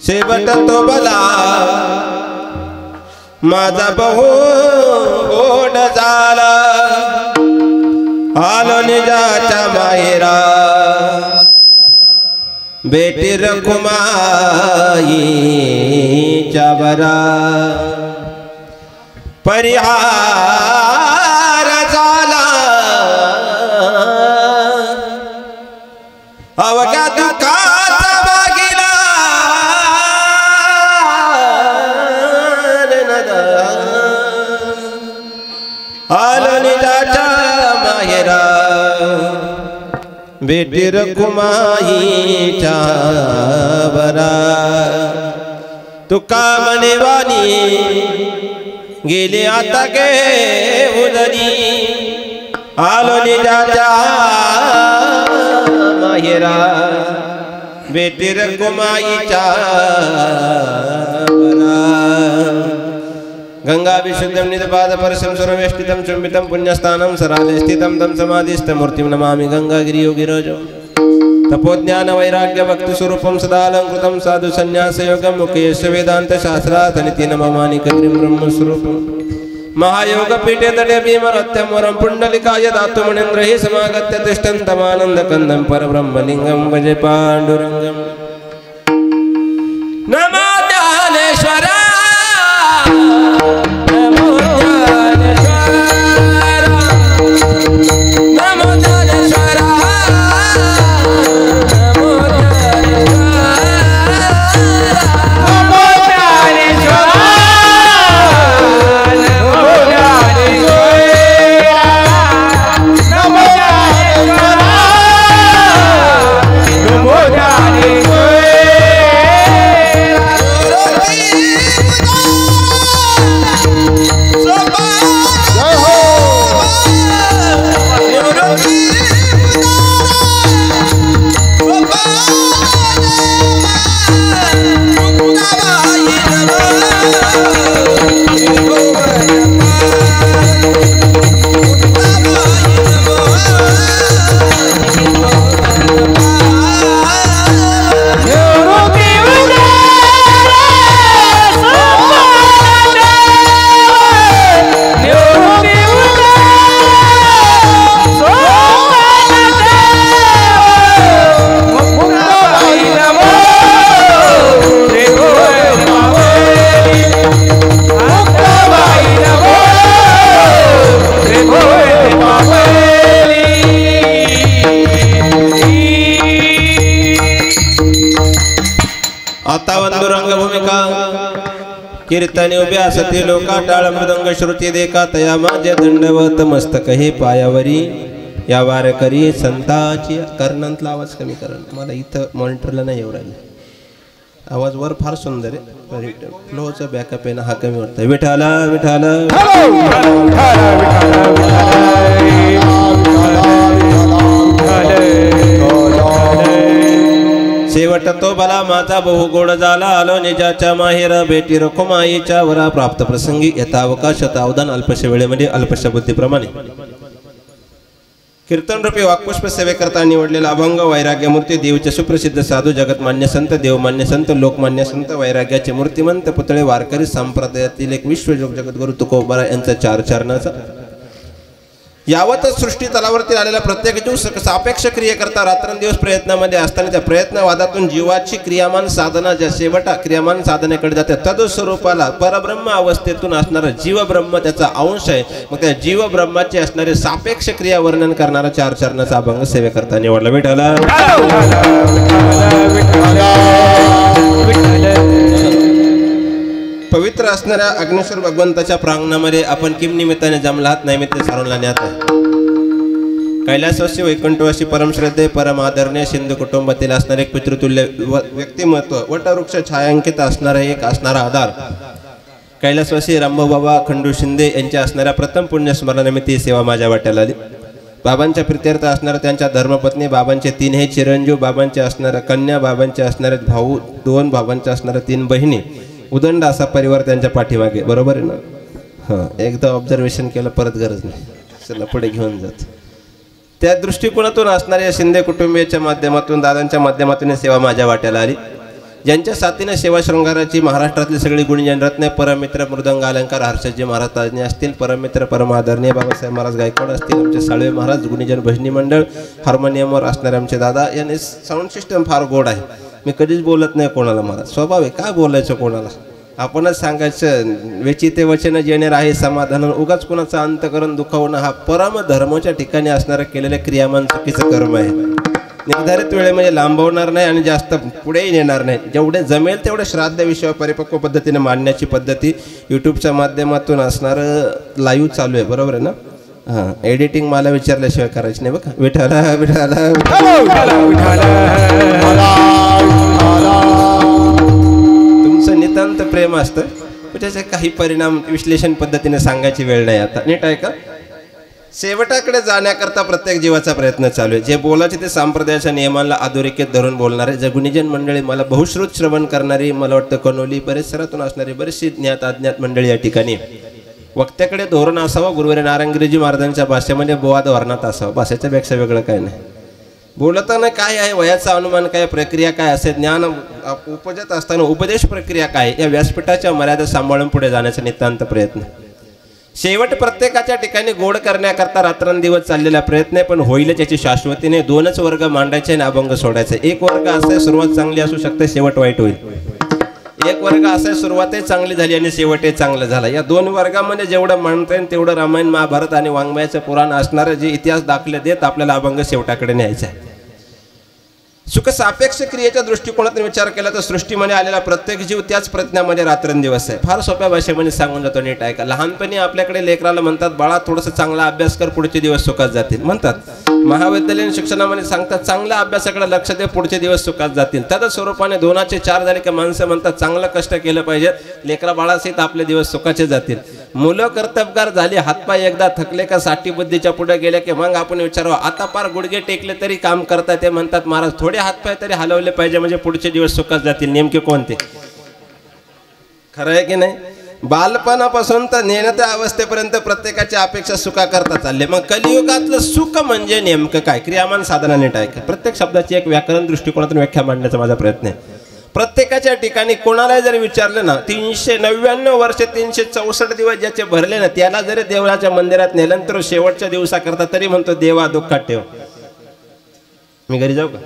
शेवट तो भला माझा बहु गोड झाला आलो निजाच्या माहेरा बेटी रखुमाईच्या बरा परिहार झाला अवघ्या दुःखाचा भागीला आलो निजाच्या माहेरा बेटी रखुमाईच्या बरा तुका मनेवानी गेली आता गे उदरी आलो निजाच्या माहेरा बेटी रखुमाईच्या बरा गंगा विशुद्धं निदपाद परशं सर्वेष्टितं चुंबितं पुण्यस्थानं सराले स्थितं तं समाधिस्थमूर्तिं नमामि गंगागिरियोगिरोजो तपोज्ञान वैराग्य भक्ति स्वरूपं सदा अलंकृतं साधु संन्यास योगं मुकेश वेदांत शास्त्रार्थ निति नमामि कद्रिं ब्रह्म स्वरूपं महायोग पीठे तटे भीमरत्यं वरं पुण्डलिकाय दातु मुनीन्द्र हि समागत्य तिष्ठन्तमानन्द कंदं परब्रह्मलिंगं भजे पाण्डुरङ्गं नमो ज्ञानेश्वरा कीर्तने उभे असते लोका टाळ मृदंग श्रुती देखा तया माझे दंडवत मस्तक हे पायावरी या वारकरी संताची कर्णांतला आवाज कमी करा मला इथं मॉनिटरला नाही येऊ राहिला आवाज वर फार सुंदर आहे फ्लोचा बॅकअप आहे ना हा कमी वाटतोय विठाला विठाला शेवट तो भला माझा बहु गोड झाला आलो निजाच्या माहेरा बेटी रखुमाईच्या वरा प्राप्त प्रसंगी यथावकाश अवधान अल्पशा वेळेमध्ये अल्पशा बुद्धीप्रमाणे कीर्तन रूपी वाक्पुष्प सेवेकरता निवडलेला अभंग वैराग्यमूर्ती देवचे सुप्रसिद्ध साधू जगतमान्य संत देवमान्य संत लोकमान्य संत वैराग्याचे मूर्तिमंत पुतळे वारकरी संप्रदायातील एक विश्वजोग जगद्गुरु तुकोबा यांचा चार चरणाचा यावत सृष्टी तलावरती आलेला प्रत्येक जीव सापेक्ष क्रियेकरता रात्रंदिवस प्रयत्नामध्ये असताना त्या प्रयत्नवादातून जीवाची क्रियामान साधना ज्या शेवटा क्रियामान साधनेकडे जाते तदस्वरूपाला परब्रह्म अवस्थेतून असणारा जीवब्रह्म त्याचा अंश आहे मग त्या जीवब्रह्माची असणारे सापेक्ष क्रिया वर्णन करणारा चार चरणाचा अभंग सेवेकरता निवडला विठाला पवित्र असणाऱ्या अग्नेश्वर भगवंताच्या प्रांगणामध्ये आपण किम निमित्ताने जमलात नैमित्य सारून लावण्यात आहे कैलासवासी वैकुंठवासी परमश्रद्धे परम आदरणीय सिंधू कुटुंबातील असणारे एक पितृतुल्य व्यक्तिमत्व वटवृक्ष छायांकित असणारा एक असणारा आधार कैलासवासी रामभाऊबाबा खंडू शिंदे यांच्या असणाऱ्या प्रथम पुण्यस्मरणानिमित्त ही सेवा माझ्या वाट्याला आली बाबांच्या प्रित्यर्थ असणाऱ्या त्यांच्या धर्मपत्नी बाबांचे तीन हे चिरंजीव बाबांचे असणाऱ्या कन्या बाबांचे असणारे भाऊ दोन बाबांच्या असणाऱ्या तीन बहिणी उदंड असा परिवार त्यांच्या पाठीमागे बरोबर आहे ना हां एकदा ऑब्झर्वेशन केलं परत गरज नाही चला पुढे घेऊन जात त्या दृष्टिकोनातून असणाऱ्या शिंदे कुटुंबियाच्या माध्यमातून दादांच्या माध्यमातून सेवा माझ्या वाट्याला आली ज्यांच्या साथीने सेवा शृंगाराची महाराष्ट्रातली सगळी गुणीजन रत्ने परमित्र मृदंग अलंकार हर्षजी महाराज ताजने असतील, परमित्र परम आदरणीय बाबासाहेब महाराज गायकवाड असतील, आमचे साळवे महाराज गुणीजन भजनी मंडळ हार्मोनियमवर असणारे आमचे दादा. यांनी साऊंड सिस्टम फार गोड आहे. मी कधीच बोलत नाही कोणाला, मला स्वभाव आहे काय बोलायचं कोणाला, आपणच सांगायचं. वेचिते वचन जेणे आहे समाधान, उगाच कोणाचा अंत करून दुखावणं हा परम धर्माच्या ठिकाणी असणारं केलेलं क्रियामान चुकीचं कर्म आहे. निर्धारित वेळेमध्ये लांबवणार नाही आणि जास्त पुढेही नेणार नाही. जेवढे जमेल तेवढे श्राद्ध विषय परिपक्व पद्धतीने मांडण्याची पद्धती यूट्यूबच्या माध्यमातून असणारं लाईव्ह चालू आहे, बरोबर आहे ना? हां, एडिटिंग मला विचारल्याशिवाय करायची नाही बघा. विठाला विठाला तुमचं नितांत प्रेम असतं, पण त्याचे काही परिणाम विश्लेषण पद्धतीने सांगायची वेळ नाही आता. नीट आहे का? शेवटाकडे जाण्याकरता प्रत्येक जीवाचा प्रयत्न चालू आहे. जे बोलायचे ते संप्रदायाच्या नियमांना अधोरेखित धरून बोलणारे जे गुणीजन मंडळी, मला बहुश्रुत श्रवण करणारी, मला वाटतं कनोली परिसरातून असणारी बरीचशी ज्ञात अज्ञात मंडळी या ठिकाणी. वक्त्याकडे धोरण असावं, गुरुवारी नारायणगिरीजी महाराजांच्या भाषेमध्ये बोवाद वर्णात असावं, भाषेच्या पेक्षा वेगळं काय नाही. बोलताना काय आहे, वयाचा अनुमान काय, प्रक्रिया काय असे, ज्ञान उपजत असताना उपदेश प्रक्रिया काय, या व्यासपीठाच्या मर्यादा सांभाळून पुढे जाण्याचा नितांत प्रयत्न. शेवट प्रत्येकाच्या ठिकाणी गोड करण्याकरता रात्रंदिवस चाललेला प्रयत्न आहे, पण होईल त्याची शाश्वतीने. दोनच वर्ग मांडायचे आणि अभंग सोडायचे. एक वर्ग असा आहे, सुरुवात चांगली असू शकते, शेवट वाईट होईल. एक वर्ग असा आहे, सुरुवातही चांगली झाली आणि शेवटही चांगलं झालं. या दोन वर्गामध्ये जेवढं मांडता येईल तेवढं रामायण महाभारत आणि वाङ्मयाचं पुराण असणारे जे इतिहास दाखले देत आपल्याला अभंग शेवटाकडे न्यायचा आहे. सुख सापेक्ष क्रियेच्या दृष्टिकोनातून विचार केला तर सृष्टीमध्ये आलेला प्रत्येक जीव त्याच प्रज्ञामध्ये रात्रंदिवस आहे. फार सोप्या भाषेमध्ये सांगून जातो, नीट आहे का? लहानपणी आपल्याकडे लेकराला म्हणतात, बाळा थोडंसं चांगला अभ्यास कर, पुढचे दिवस सुखात जातील म्हणतात. महाविद्यालयीन शिक्षणामध्ये सांगतात, चांगल्या अभ्यासाकडे लक्ष दे, पुढचे दिवस सुखात जातील. त्याच स्वरूपाने दोनाचे चार झाले की माणसं म्हणतात, चांगलं कष्ट केलं पाहिजे, लेकरा बाळासहित आपले दिवस सुखाचे जातील. मुलं कर्तबगार झाली, हातपाय एकदा थकले का 60 बुद्धीच्या पुढे गेले की मग आपण विचारावं, आता पार गुडघे टेकले तरी काम करतात. ते म्हणतात, महाराज थोडे हातपाय तरी हलवले पाहिजे म्हणजे पुढचे दिवस सुखात जातील. नेमके कोणते? खरं आहे की नाही? बालपणापासून तर नेणत्या अवस्थेपर्यंत प्रत्येकाची अपेक्षा सुखा करता चालले. मग कलियुगातलं सुख म्हणजे नेमकं काय? क्रियामान साधना. नीट आहे का? प्रत्येक शब्दाची एक व्याकरण दृष्टिकोनातून व्याख्या मांडण्याचा माझा प्रयत्न आहे. प्रत्येकाच्या ठिकाणी कोणालाही जरी विचारलं ना, 399 वर्ष 364 दिवस ज्याचे भरले ना, त्याला जरी देवळाच्या मंदिरात नेलं तर शेवटच्या दिवसाकरता तरी म्हणतो, देवा दुःखात ठेव. मी घरी जाऊ का?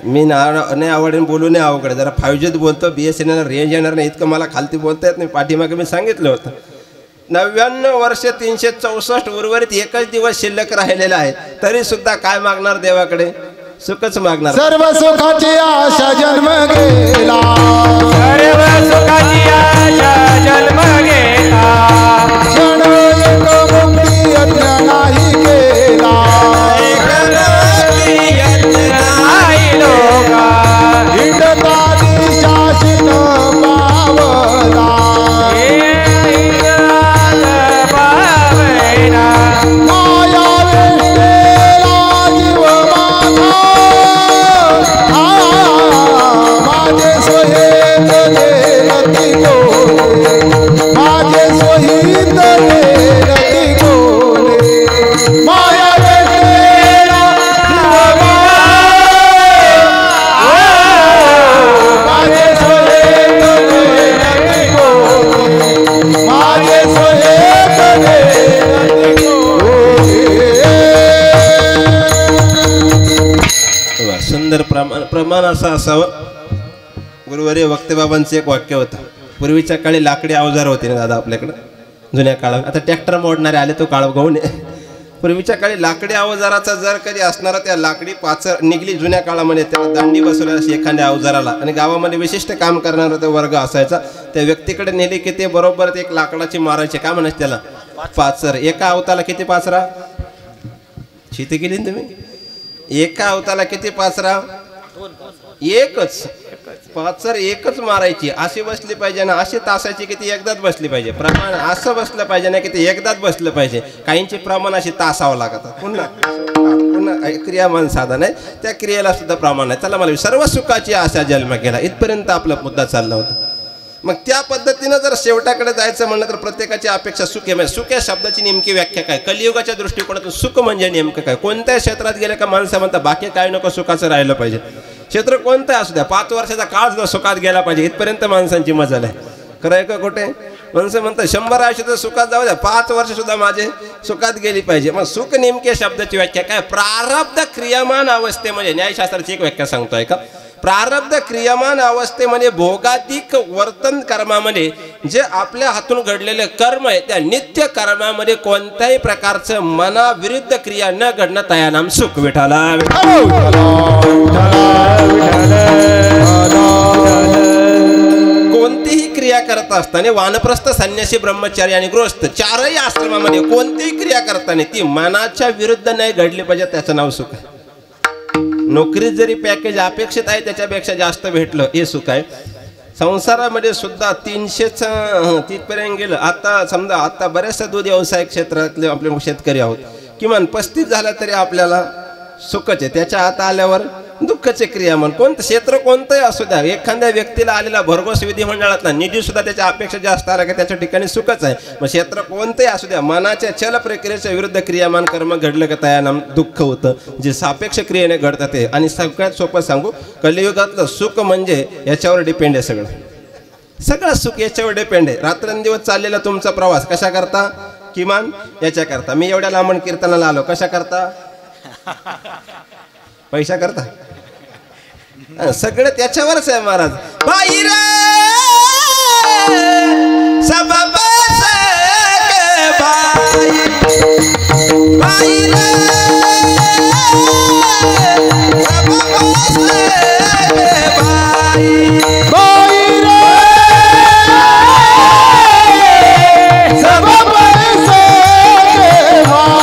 मी नाही आवडेन बोलू नाही अवघड. जरा 5Gत बोलतो, BSNL रेंज येणार नाही इतकं मला खालती बोलता येत नाही. पाठीमागे मी सांगितलं होतं, 99 वर्ष 364 उर्वरित एकच दिवस शिल्लक राहिलेला आहे, तरी सुद्धा काय मागणार देवाकडे? सुखच मागणार. सर्व सुखाची आशा जन्म गेला, सर्व सुखाची आशा जन्म गेला, क्षण एक मुक्ती यत्न नाही केला, नाही लोका हिंडतादी शासित पावला, माया वेष्टेला जीव माझे सोहित रती गोले, माझे सोहित रती गोले, माया वेष्टेला जीव माझे सोहित रती गोले, माझे सोहित रती गोले. सुंदर प्रमाण असं असावं. गुरुवारी वक्तेबाबांचं एक वाक्य होतं, पूर्वीच्या काळी लाकडी अवजार होते ना दादा आपल्याकडं, जुन्या काळात. आता ट्रॅक्टर मोडणारे आले तो काळ गहून. पूर्वीच्या काळी लाकडी अवजाराचा जर कधी असणारा त्या लाकडी पाचर निघली जुन्या काळामध्ये, त्याला दांडी बसवली अशी एखाद्या अवजाराला, आणि गावामध्ये विशिष्ट काम करणारा तो वर्ग असायचा. त्या व्यक्तीकडे नेली की ते बरोबर एक लाकडाची मारायचे, काय म्हणायचे त्याला? पाचर. एका अवताला किती पाचरा? शेती केली ना तुम्ही? एका अवताला किती पाचरा? एकच पाचर, एकच मारायची. अशी बसली पाहिजे ना, अशी तासायची किती एकदाच बसली पाहिजे. प्रमाण असं बसलं पाहिजे ना किती एकदाच बसलं पाहिजे. काहींची प्रमाण अशी तासावं लागतं. पुन्हा पुन्हा क्रियामान साधन आहे, त्या क्रियेला सुद्धा प्रमाण आहे. चला, मला सर्व सुखाची आशा जन्म केला, इथपर्यंत आपला मुद्दा चालला होता. मग त्या पद्धतीनं जर शेवटाकडे जायचं म्हणलं तर प्रत्येकाची अपेक्षा सुख आहे. सुख या शब्दाची नेमकी व्याख्या काय? कलियुगाच्या दृष्टिकोनातून सुख म्हणजे नेमकं काय? कोणत्या क्षेत्रात गेलं का माणसं म्हणतात बाकी काय नको, सुखाचं राहिलं पाहिजे. क्षेत्र कोणतं असू द्या, 5 वर्षाचा काळ सुद्धा सुखात गेला पाहिजे, इथपर्यंत माणसांची मजाल आहे. खरं आहे का खोटे? माणसं म्हणतात 100 आयुष्याचं सुखात जाऊ द्या, 5 वर्ष सुद्धा माझे सुखात गेली पाहिजे. मग सुख नेमक्या शब्दाची व्याख्या काय? प्रारब्ध क्रियमान अवस्थेमध्ये, न्यायशास्त्राची एक व्याख्या सांगतोय का, प्रारब्ध क्रियमान अवस्थेमध्ये भोगाधिक वर्तन कर्मामध्ये जे आपल्या हातून घडलेले कर्म आहे त्या नित्य कर्मामध्ये कोणत्याही प्रकारचं मनाविरुद्ध क्रिया न घडणं तया नाम सुख. विठाला कोणतीही क्रिया करत असताना वानप्रस्थ, संन्यासी, ब्रह्मचारी आणि गृहस्थ 4ही आश्रमामध्ये कोणतीही क्रिया करताना ती मनाच्या विरुद्ध नाही घडली पाहिजे, त्याचं नाव सुख आहे. नोकरीत जरी पॅकेज अपेक्षित आहे त्याच्यापेक्षा जास्त भेटलं हे सुख आहे. संसारामध्ये सुद्धा 300च तिथपर्यंत गेलं. आता समजा आता बऱ्याचशा दूध व्यवसाय क्षेत्रातले आपले शेतकरी आहोत, किमान 35 झाला तरी आपल्याला सुखच आहे. त्याच्या हात आल्यावर दुःखाचे क्रियामान. कोणतं क्षेत्र कोणतंही असू द्या, एखाद्या व्यक्तीला आलेला भरघोस विधिमंडळातला निधी सुद्धा त्याच्या अपेक्षा जास्त आला की त्याच्या ठिकाणी सुखच आहे. मग क्षेत्र कोणतंही असू द्या, मनाच्या चल प्रक्रियेच्या विरुद्ध क्रियामान कर्म घडलं का तया नाम दुःख होतं, जे सापेक्ष क्रियेने घडतं ते. आणि सगळ्यात सोपं सांगू, कलियुगातलं सुख म्हणजे याच्यावर डिपेंड आहे. सगळं सुख याच्यावर डिपेंड आहे. रात्रंदिवस चाललेला तुमचा प्रवास कशा करता? किमान याच्या करता. मी एवढ्या लांबण कीर्तनाला आलो कशा करता? पैसा करता. सगळं त्याच्यावरच आहे महाराज. बाई रे सब बस के बाई, बाई रे सब बस के बाई, बाई रे सब बस के बाई,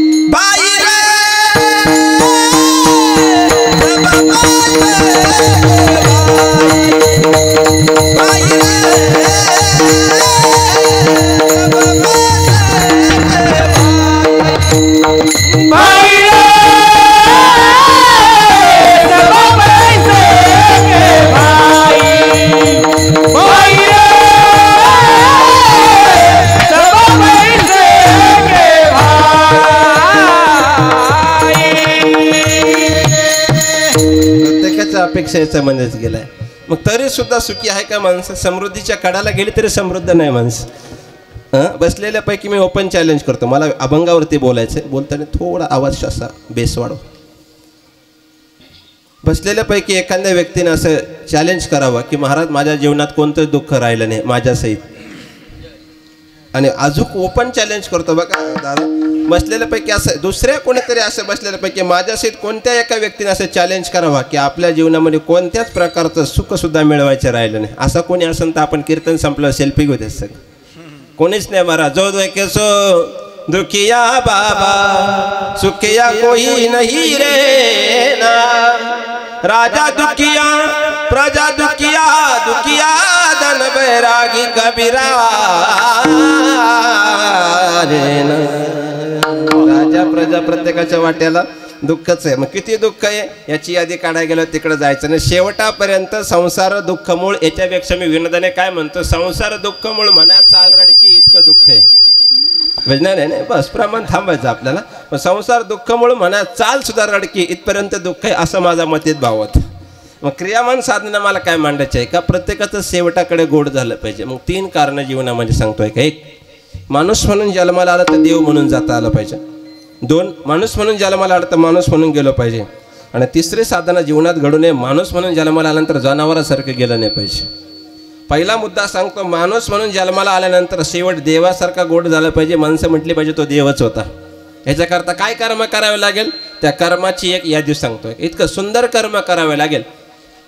बाई अपेक्षा याच्यामध्येच गेलाय. मग तरी सुद्धा सुखी आहे का माणसं? समृद्धीच्या कडाला गेली तरी समृद्ध नाही माणसं. बसलेल्यापैकी मी ओपन चॅलेंज करतो, मला अभंगावरती बोलायचं, बोलताना थोडा आवाज असा बेस वाढव. बसलेल्यापैकी एखाद्या व्यक्तीने असं चॅलेंज करावं की महाराज माझ्या जीवनात कोणतंच दुःख राहिलं नाही माझ्यासहित. आणि अजून ओपन चॅलेंज करतो बघा दादा, बसलेल्यापैकी असं दुसऱ्या कोणीतरी असं बसलेल्यापैकी माझ्यासहित कोणत्या एका व्यक्तीने असं चॅलेंज करावा की आपल्या जीवनामध्ये कोणत्याच प्रकारचं सुख सुद्धा मिळवायचं राहिलं नाही. असं कोणी असेल तर आपण कीर्तन संपलं सेल्फी घेऊ दे. सगळं कोणीच नाही महाराज. जो सो दुखिया बाबा सुखिया कोई नहीं रे ना, राजा दुखिया प्रजा दुखिया, दुखिया धन बैरागी कबीरा रे ना. राजा प्रजा प्रत्येकाच्या वाट्याला दुःखच आहे. मग किती दुःख आहे याची यादी काढायला गेलं तिकडे जायचं नाही. शेवटापर्यंत संसार दुःख मूळ. याच्यापेक्षा मी विनोदाने काय म्हणतो, संसार दुःख मूळ म्हणा चाल रडकी इतकं दुःख आहे. नाही नाही बस प्रमाण थांबायचं आपल्याला. पण संसार दुःख मूळ म्हणा चाल सुद्धा रडकी इथपर्यंत दुःख आहे असं माझा मतीत भाव होता. मग क्रियामान साधना मला काय मांडायचं आहे का, प्रत्येकाचं शेवटाकडे गोड झालं पाहिजे. मग 3 कारणं जीवनामध्ये सांगतोय का. 1, माणूस म्हणून जन्माला आला तर देव म्हणून जाता आलं पाहिजे. 2, माणूस म्हणून जन्माला आला तर माणूस म्हणून गेलो पाहिजे. आणि 3री साधना जीवनात घडू नये, माणूस म्हणून जन्माला आल्यानंतर जनावरासारखं गेलं नाही पाहिजे. पहिला मुद्दा सांगतो, माणूस म्हणून जन्माला आल्यानंतर शेवट देवासारखा गोड झाला पाहिजे. माणसं म्हटली पाहिजे तो देवच होता. ह्याच्याकरता काय कर्म करावे लागेल, त्या कर्माची एक यादी सांगतोय. इतकं सुंदर कर्म करावे लागेल.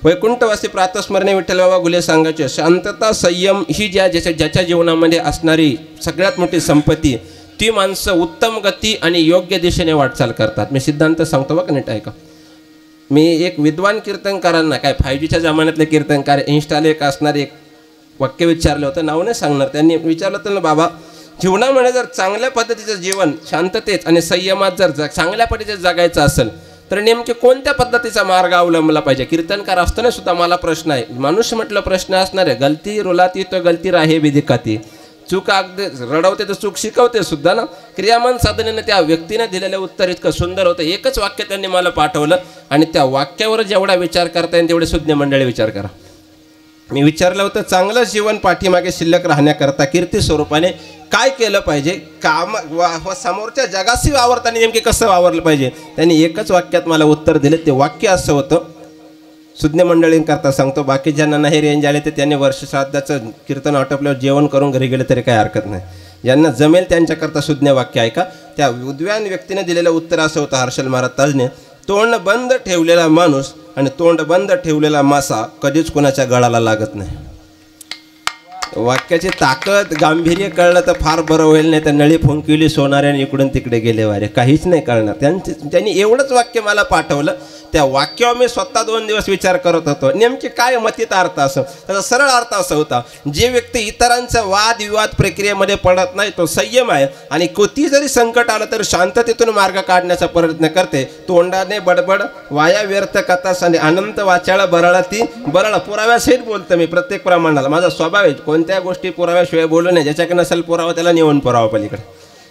वैकुंठवासी प्रातस्मरणे विठ्ठल बाबा गुले सांगायचे, शांतता संयम ही ज्याच्या जीवनामध्ये असणारी सगळ्यात मोठी संपत्ती, ती माणसं उत्तम गती आणि योग्य दिशेने वाटचाल करतात. मी सिद्धांत सांगतो बघा नीट ऐका. मी एक विद्वान कीर्तनकारांना, काय 5Gच्या जमान्यातले कीर्तनकार, इन्स्टाला एक असणारे एक वाक्य विचारलं होतं, नाव नाही सांगणार. त्यांनी विचारलं होतं ना, बाबा जीवनामध्ये जर चांगल्या पद्धतीचं जीवन शांततेत आणि संयमात जर चांगल्या पद्धतीचं जगायचं असेल तर नेमके कोणत्या पद्धतीचा मार्ग अवलंबला पाहिजे. कीर्तनकार असताना सुद्धा मला प्रश्न आहे, मनुष्य म्हटलं प्रश्न असणार आहे. गलती रुलाती तो गलती राहे विधिकाती. चूक अगदी रडवते तर चूक शिकवते सुद्धा ना. क्रियामान साधनेने त्या व्यक्तीने दिलेलं उत्तर इतकं सुंदर होतं. एकच वाक्य त्यांनी मला पाठवलं आणि त्या वाक्यावर जेवढा विचार करता येईल तेवढे सुज्ञ मंडळी विचार करा. मी विचारलं होतं, चांगलं जीवन पाठीमागे शिल्लक राहण्याकरता कीर्ती स्वरूपाने काय केलं पाहिजे, समोरच्या जगाशी वावरताना नेमके कसं वावरलं पाहिजे. त्यांनी एकच वाक्यात मला उत्तर दिले. ते वाक्य असं होतं, सुज्ञ मंडळींकरता सांगतो, बाकी ज्यांना नाही रेंज आले तर त्यांनी वर्षश्राद्धाचं कीर्तन आटोपल्यावर जेवण करून घरी गेले तरी काही हरकत नाही. ज्यांना जमेल त्यांच्याकरता सुज्ञ वाक्य ऐका. त्या विद्वान व्यक्तीने दिलेलं उत्तर असं होतं हर्षल महाराज ताजने, तोंड बंद ठेवलेला माणूस आणि तोंड बंद ठेवलेला मासा कधीच कोणाच्या गळाला लागत नाही. वाक्याची ताकद गांभीर्य कळलं तर फार बरं होईल, नाही तर नळी फुंकिली सोनाऱ्याने इकडून तिकडे गेले वारे, काहीच नाही कळणार. त्यांनी एवढंच वाक्य मला पाठवलं. त्या वाक्यावर मी स्वतः 2 दिवस विचार करत होतो, नेमके काय मतीत अर्थ असं. त्याचा सरळ अर्थ असा होता, जे व्यक्ती इतरांच्या वादविवाद प्रक्रियेमध्ये पडत नाही तो संयम आहे आणि कोणती जरी संकट आलं तर शांततेतून मार्ग काढण्याचा प्रयत्न करते. तोंडाने बडबड वाया व्यर्थ कथास आणि अनंत वाचाळ बरळा ती बरळ. पुराव्यासहित बोलतो मी प्रत्येक प्रमाणाला. माझा स्वभाव आहे कोणत्या गोष्टी पुराव्याशिवाय बोलू नये. ज्याच्याकडे नसेल पुरावा त्याला नेऊन पुरावा पलीकडे.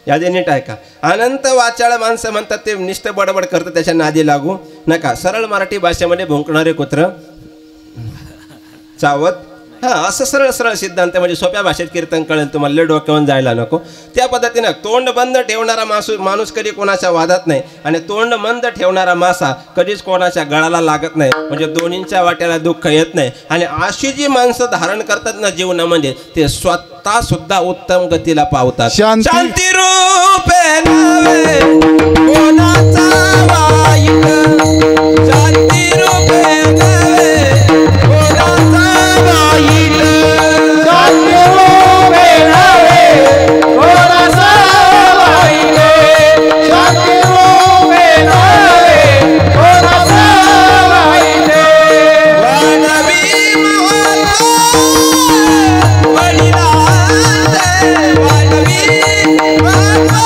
यादी नीट ऐका. अनंत वाचाळ माणसं म्हणतात ते निष्ठ बडबड करतं, त्याच्या नादी लागू नका. सरळ मराठी भाषेमध्ये भुंकणारे कुत्र चावत, असं सरळ सरळ सिद्धांत म्हणजे सोप्या भाषेत कीर्तन कळेल तुम्हाला, लय डोक्यावरून जायला नको. त्या पद्धतीनं तोंड बंद ठेवणारा माणूस कधी कोणाच्या वादात नाही आणि तोंड बंद ठेवणारा मासा कधीच कोणाच्या गळाला लागत नाही. म्हणजे दोन्हींच्या वाट्याला दुःख येत नाही. आणि अशी जी माणसं धारण करतात ना जीवनामध्ये ते स्वतः सुद्धा उत्तम गतीला पावतात. शांती रूपे नावे कोणाचा वाईट, शांती रूपे नावे कोणाचा वाईट, शांती रूपे नावे कोणाचा वाईट, शांती रूपे नावे कोणाचा वाईट. वानवी महात्मा वडिलांचे, वानवी महात्मा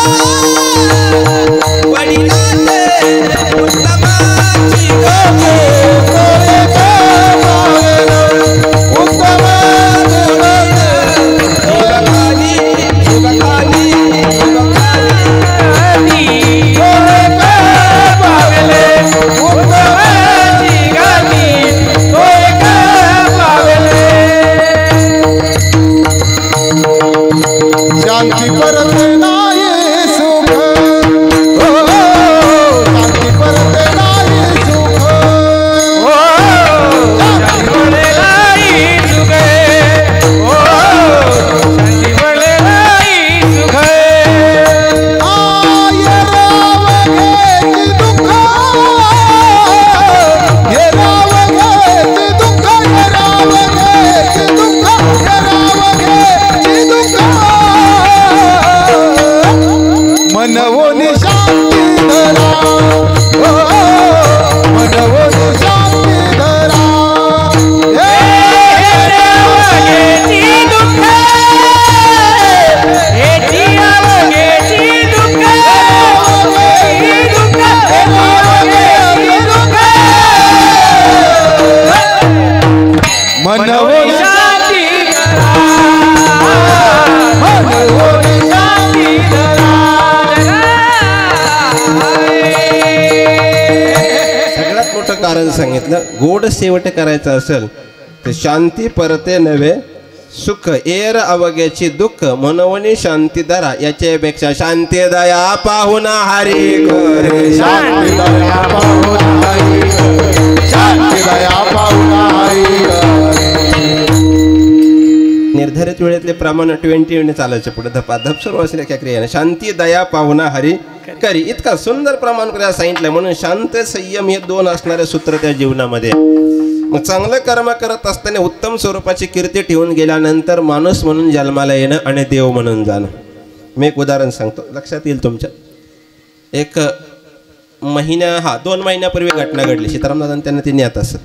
वडिलांचे उत्तमाची गती शांती परत नाही सुख, शांती परत नाही सुख, शांती परत नाही सुख, शांती परत नाही सुख. आय राव घेत दुःख, हे राव घेत दुःख, हे राव घेत दुःख, हे राव घेत दुःख. मनवोनी शांती धरा, मनवोनी शांती धरा. मनवोनी शांती धरा, मनवोनी शांती धरा. सगळ्यात मोठं कारण सांगितलं, गोड शेवट करायचं असेल तर शांती परते नव्हे सुख, एर अवघ्याची दुःख मनवनी शांती धरा. याच्यापेक्षा शांती दया पाहुणा हरी करे, शांती दया पाहुणा हरी करे, शांती दया पाहुणा हरी करे. निर्धारित वेळेतले प्रमाण 20 चालायचे पुढे धपाधप सुरू असल्या क्या क्रियाने शांती दया पाहुणा हरी करी. इतका सुंदर प्रमाण क्रिया सांगितलं. म्हणून शांत संयम हे 2 असणारे सूत्र त्या जीवनामध्ये. मग चांगलं कर्म करत असताना उत्तम स्वरूपाची कीर्ती ठेवून गेल्यानंतर माणूस म्हणून जन्माला येणं आणि देव म्हणून जाणं. मी एक उदाहरण सांगतो, लक्षात येईल तुमच्या. एक महिन्या 2 महिन्यापूर्वी घटना घडली. सीतारामदादा त्यांना ती ज्ञात असेल.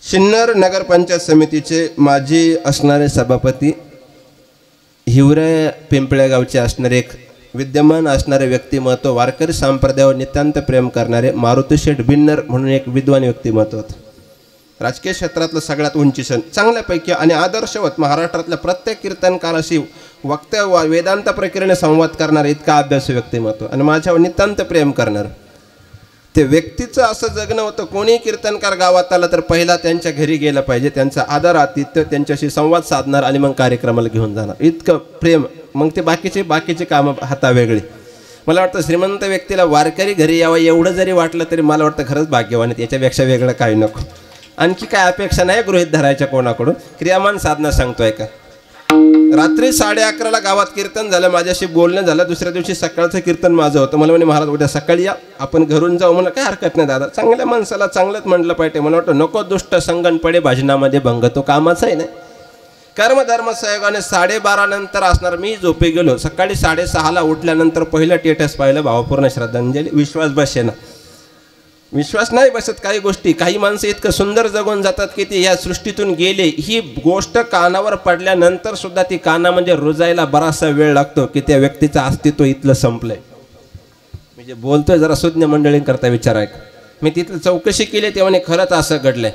सिन्नर नगरपंचायत समितीचे माजी असणारे सभापती, हिवरे पिंपळ्या गावचे असणारे एक विद्यमान असणारे व्यक्तिमत्व, वारकरी संप्रदायावर नितांत प्रेम करणारे मारुतीशेठ बिन्नर म्हणून एक विद्वान व्यक्तिमत्व होतं. राजकीय क्षेत्रातलं सगळ्यात उंचीसन, चांगल्यापैकी आणि आदर्शवत महाराष्ट्रातल्या प्रत्येक कीर्तनकाराशी वक्त्या वेदांत प्रक्रियेने संवाद करणारे इतका अभ्यास व्यक्तिमत्व आणि माझ्यावर नितांत प्रेम करणार. ते व्यक्तीचं असं जगणं होतं, कोणी कीर्तनकार गावात आला तर पहिला त्यांच्या घरी गेलं पाहिजे, त्यांचा आदर आतिथ्य, त्यांच्याशी संवाद साधणार आणि मग कार्यक्रमाला घेऊन जाणार, इतकं प्रेम. मग ते बाकीचे कामं हाता वेगळी. मला वाटतं श्रीमंत व्यक्तीला वारकरी घरी यावं एवढं जरी वाटलं तरी मला वाटतं खरंच भाग्यवान आहे. याच्यापेक्षा वेगळं काही नको. आणखी काय अपेक्षा नाही गृहीत धरायच्या कोणाकडून. क्रियामान साधना सांगतोय का. रात्री 11:30ला गावात कीर्तन झालं, माझ्याशी बोलणं झालं. दुसऱ्या दिवशी सकाळचं कीर्तन माझं होतं. मला म्हणे महाराज उद्या सकाळी या, आपण घरून जाऊ. मला काय हरकत नाही दादा, चांगल्या माणसाला चांगलंच म्हटलं पाहिजे. मला वाटतं नको दुष्ट संगण पडे भजनामध्ये भंग, तो कामाचाही नाही. कर्मधर्म सहयोगाने 12:30 नंतर असणार. मी झोपी गेलो. सकाळी 6:30ला उठल्यानंतर पहिलं स्टेटस पाहिलं, भावपूर्ण श्रद्धांजली. विश्वास बसेना, विश्वास नाही बसत काही गोष्टी. काही माणसं इतकं सुंदर जगून जातात की ते या सृष्टीतून गेले, ही गोष्ट कानावर पडल्यानंतर सुद्धा ती कानामध्ये रुजायला बराचसा वेळ लागतो की त्या व्यक्तीचं अस्तित्व इथलं संपलंय. मी जे बोलतोय जरा सुज्ञ मंडळींकरता विचार आहे. मी तिथलं चौकशी केली तेव्हा खरंच असं घडलंय.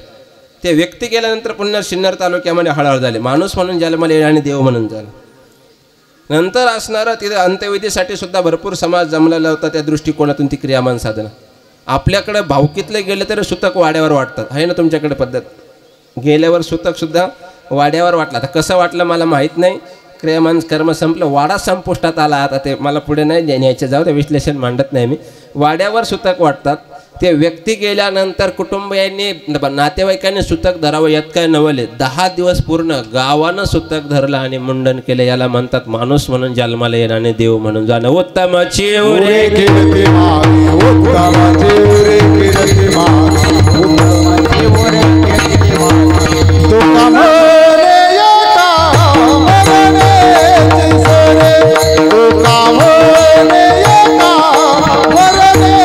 ते व्यक्ती गेल्यानंतर पुन्हा सिन्नर तालुक्यामध्ये हळहळ झाले. माणूस म्हणून जन्माला येईल आणि देव म्हणून झालं. नंतर असणारं तिथे अंत्यविधीसाठी सुद्धा भरपूर समाज जमलेला होता. त्या दृष्टिकोनातून ती क्रियामान साधना. आपल्याकडे भावकीतले गेले तरी सुतक वाड्यावर वाटतात, आहे ना तुमच्याकडे पद्धत. गेल्यावर सुतकसुद्धा वाड्यावर वाटला. आता कसं वाटलं मला माहीत नाही. क्रियामान कर्म संपलं, वाडा संपुष्टात आला. आता ते मला पुढे नाही न्यायचे, जाऊ ते विश्लेषण मांडत नाही मी. वाड्यावर सुतक वाटतात. ते व्यक्ती गेल्यानंतर कुटुंबियांनी नातेवाईकांनी सुतक धरावं यात काय नवले. 10 दिवस पूर्ण गावानं सुतक धरलं आणि मुंडन केलं. याला म्हणतात माणूस म्हणून जन्माला येणं आणि देव म्हणून जाणं. उत्तमाची उरे कीर्ती मागे, उत्तमाची उरे कीर्ती मागे, उत्तमाची उरे कीर्ती मागे. तुका म्हणे येता मरणे तिसरे, तुका म्हणे येता मरणे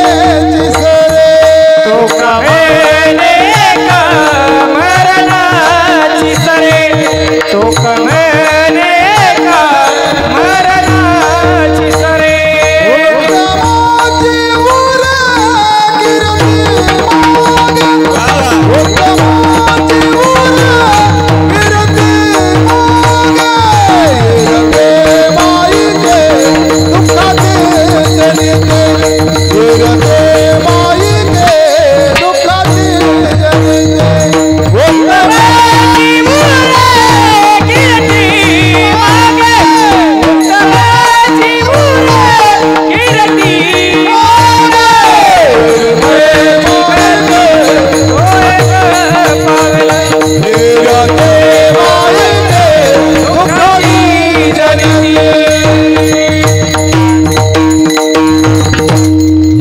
तिसरे, तुका म्हणे येता मरणाची सरे, तुका म्हणे येता मरणाची सरे. उत्तमाची उरे कीर्ती मागे, उत्तमाची उरे कीर्ती मागे. रंगे माईके दुःखाचे जनिते, रंगे माईके दुःखाचे जनिते. उत्तमाची उरे कीर्ती मागे, उत्तमाची उरे कीर्ती मागे.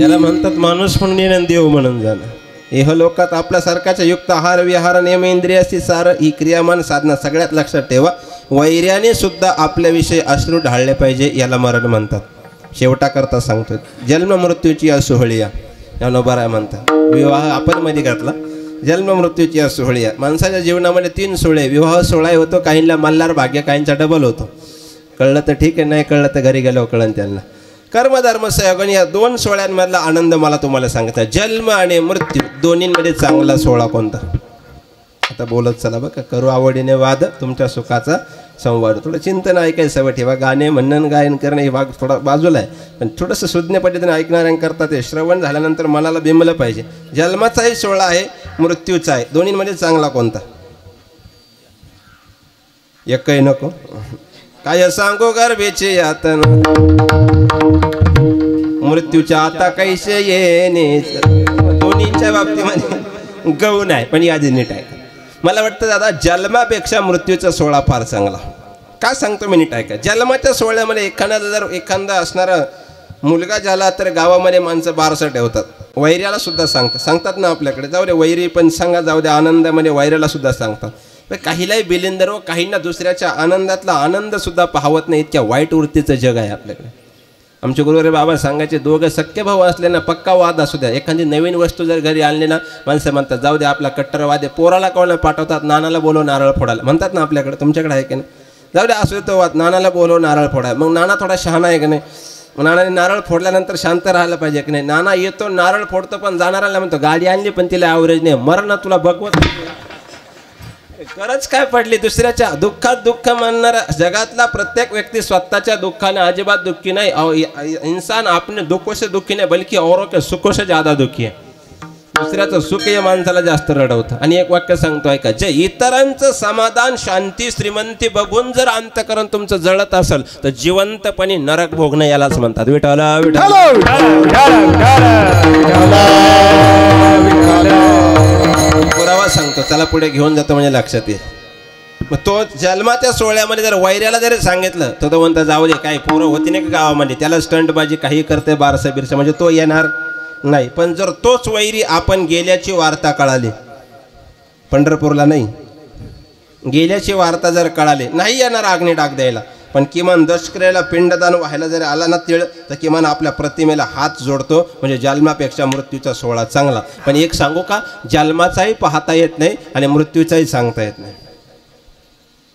याला म्हणतात माणूस म्हणून येणं देव म्हणून जाणं. इहलोकात आपल्यासारख्याच्या युक्त आहार विहार नियम इंद्रियाची सार ही क्रियामान साधना. सगळ्यात लक्षात ठेवा, वैर्याने सुद्धा आपल्याविषयी अश्रू ढाळले पाहिजे, याला मरण म्हणतात. शेवटाकरता सांगतो, जन्म मृत्यूची या सोहळीया यानं बरा म्हणतात. विवाह आपण मध्ये घातला, जन्म मृत्यूची या सोहळीया. माणसाच्या जीवनामध्ये 3 सोहळे. विवाह सोहळा होतो, काहींना मल्हार भाग्य, काहींचा डबल होतो. कळलं तर ठीक आहे, नाही कळलं तर घरी गेलो कळण त्यांना. कर्मधर्म सहयोगन या 2 सोहळ्यांमधला आनंद मला तुम्हाला सांगता. जन्म आणि मृत्यू दोन्हींमध्ये चांगला सोहळा कोणता. आता बोलत चला बघा, करू आवडीने वाद तुमच्या सुखाचा संवाद. थोडं चिंतन ऐकायचं सवय ठेवा. गाणे म्हणणं गायन करणं हे भाग थोडा बाजूला आहे, पण थोडंसं सुज्ञ पद्धतीने ऐकणाऱ्यांकरता ते श्रवण झाल्यानंतर मनाला बिंबलं पाहिजे. जन्माचाही सोहळा आहे, मृत्यूचा आहे. दोन्हींमध्ये चांगला कोणता. एकही नको. काय सांगू गर्भेचे यातन मृत्यूच्या आता कैसे येणे. दोन्हींच्या बाबतीमध्ये गौण आहे, पण यादी नीट आहे. मला वाटतं दादा जन्मापेक्षा मृत्यूचा सोहळा फार चांगला. का सांगतो मी नीट ऐका. जन्माच्या सोहळ्यामध्ये एखादा असणारा मुलगा झाला तर गावामध्ये माणसं बारसं ठेवतात. वैर्याला सुद्धा सांगतात ना आपल्याकडे, जाऊ दे वैरी पण सांगा, जाऊ दे आनंदामध्ये वैर्याला सुद्धा सांगतात. काहीलाही बिलिंदर व काहींना दुसऱ्याच्या आनंदातला आनंद सुद्धा पाहवत नाही, इतक्या वाईट वृत्तीचं जग आहे आपल्याकडे. आमचे गुरुवारी बाबा सांगायचे, दोघं सख्य भाऊ असले ना, पक्का वाद असू द्या, एखादी नवीन वस्तू जर घरी आणली ना, माणसं म्हणतात जाऊ द्या आपला कट्टरवाद आहे, पोराला कोणाला पाठवतात, नानाला बोलव नारळ फोडायला म्हणतात ना आपल्याकडे, तुमच्याकडे आहे की नाही, जाऊ द्या असू तो वाद, नानाला बोलव नारळ फोडायला. मग नाना थोडा शहाणा आहे की नाही, नानाने नारळ फोडल्यानंतर शांत राहायला पाहिजे की नाही. नाना येतो नारळ फोडतो पण जाणाराला म्हणतो गाडी आणली पण तिला ॲव्हरेज नाही, मर ना तुला बघवत. गरज काय पडली दुसऱ्याच्या दुःखात दुःख मानणारा जगातला प्रत्येक व्यक्ती स्वतःच्या दुःखाने अजिबात दुःखी नाही. इंसान आपने दुःखों से दुःखी नाही बल्कि औरों के सुखों से ज्यादा दुःखी आहे. दुसऱ्याचं सुख या माणसाला जास्त रडवतं. आणि एक वाक्य सांगतो ऐका, जे इतरांचं समाधान शांती श्रीमंती बघून जर अंतकरण तुमचं जळत असेल तर जिवंतपणे नरक भोगणं यालाच म्हणतात. विठ्ठल विठ्ठल पुरावा सांगतो, चला पुढे घेऊन जातो म्हणजे लक्षात येईल. मग तो जन्माच्या सोहळ्यामध्ये जर वैऱ्याला जरी सांगितलं तर तो म्हणता जाऊ दे, काही पोरं होती नाही का गावामध्ये, त्याला स्टंटबाजी काही करते बारसं बिरसं म्हणजे तो येणार नाही. पण जर तोच वैरी आपण गेल्याची वार्ता कळाली, पंढरपूरला नाही गेल्याची वार्ता जर कळाली, नाही येणार अग्नी टाक द्यायला, पण किमान दशक्रियेला पिंडदान व्हायला जरी आला ना तिळ, तर किमान आपल्या प्रतिमेला हात जोडतो. म्हणजे जन्मापेक्षा मृत्यूचा सोहळा चांगला. पण एक सांगू का, जन्माचाही पाहता येत नाही आणि मृत्यूचाही सांगता येत नाही.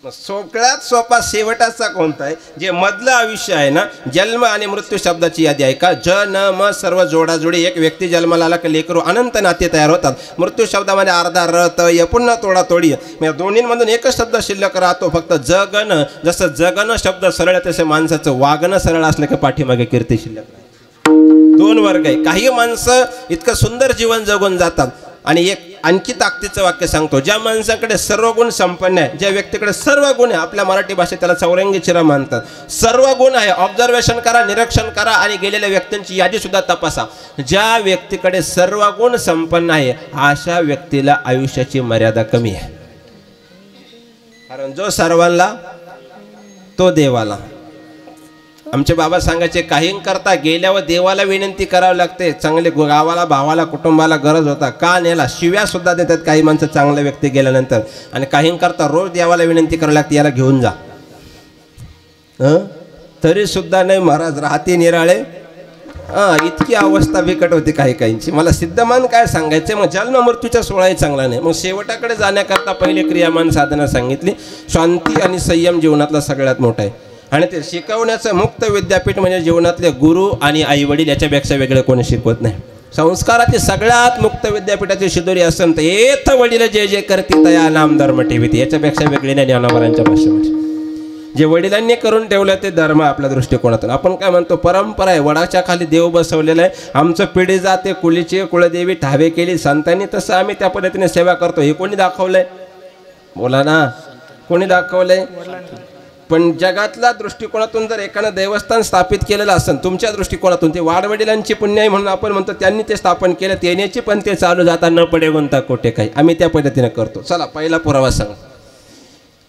सगळ्यात सोपा शेवटाचा कोणता आहे, जे मधलं आयुष्य आहे ना, जन्म आणि मृत्यू शब्दाची यादी आहे का, ज न म सर्व जोडाजोडी. एक व्यक्ती जन्माला आला की लेकरू अनंत नाते तयार होतात. मृत्यू शब्दामध्ये अर्धा र त य पुन्हा तोडा तोडी, या दोन्हींमधून एकच शब्द शिल्लक राहतो फक्त जगन. जसं जगन शब्द सरळ आहे तसे माणसाचं वागणं सरळ असलं की पाठीमागे कीर्ती शिल्लक राहते. दोन वर्ग आहे. काही माणसं इतकं सुंदर जीवन जगून जातात. आणि एक आणखी ताकदीचं वाक्य सांगतो, ज्या माणसाकडे सर्व गुण संपन्न आहे, ज्या व्यक्तीकडे सर्व गुण आहे, आपल्या मराठी भाषेत त्याला चौरंगी चिरा मानतात, सर्व गुण आहे, ऑब्झर्वेशन करा, निरीक्षण करा आणि गेलेल्या व्यक्तींची यादी सुद्धा तपासा. ज्या व्यक्तीकडे सर्व गुण संपन्न आहे अशा व्यक्तीला आयुष्याची मर्यादा कमी आहे. कारण जो सर्वांना तो देवाला. आमचे बाबा सांगायचे, काही करता गेल्यावर देवाला विनंती करावी लागते. चांगले गावाला भावाला कुटुंबाला गरज होता का नेला, शिव्या सुद्धा देतात काही माणसं चांगल्या व्यक्ती गेल्यानंतर. आणि काही करता रोज देवाला विनंती करावी लागते, याला घेऊन जा. तरी सुद्धा नाही महाराज राहते निराळे. इतकी अवस्था बिकट होती काही काहींची. मला सिद्धमान काय सांगायचे, मग जन्म मृत्यूचा सोहळाही चांगला नाही. मग शेवटाकडे जाण्याकरता पहिले क्रियामान साधना सांगितली. शांती आणि संयम जीवनातला सगळ्यात मोठा आहे. आणि ते शिकवण्याचं मुक्त विद्यापीठ म्हणजे जीवनातले गुरु आणि आई वडील, याच्यापेक्षा वेगळं कोणी शिकवत नाही. संस्काराची सगळ्यात मुक्त विद्यापीठाची शिदोरी असेल तर येथ वडील जे जे करते तया नाम धर्म ठेवते, याच्यापेक्षा वेगळी नाही ज्ञानोबारांच्या भाषेमध्ये. जे वडिलांनी करून ठेवलं ते धर्म आपल्या दृष्टिकोनातून. आपण काय म्हणतो, परंपरा आहे, वडाच्या खाली देव बसवलेला आहे, आमचं पिढी जाते कुलीची कुळदेवी ठावे केली संतांनी, तसं आम्ही त्या पद्धतीने सेवा करतो. हे कोणी दाखवलंय, बोला ना, कोणी दाखवलंय. पण जगातल्या दृष्टिकोनातून जर एखादं देवस्थान स्थापित केलेलं असेल तुमच्या दृष्टिकोनातून, ते वाडवडिलांची पुण्य आहे म्हणून आपण म्हणतो त्यांनी ते स्थापन केलं, येण्याची पण ते चालू जाता न पडे गुंता कोटे काही. आम्ही त्या पद्धतीने करतो. चला पहिला पुरावा सांग.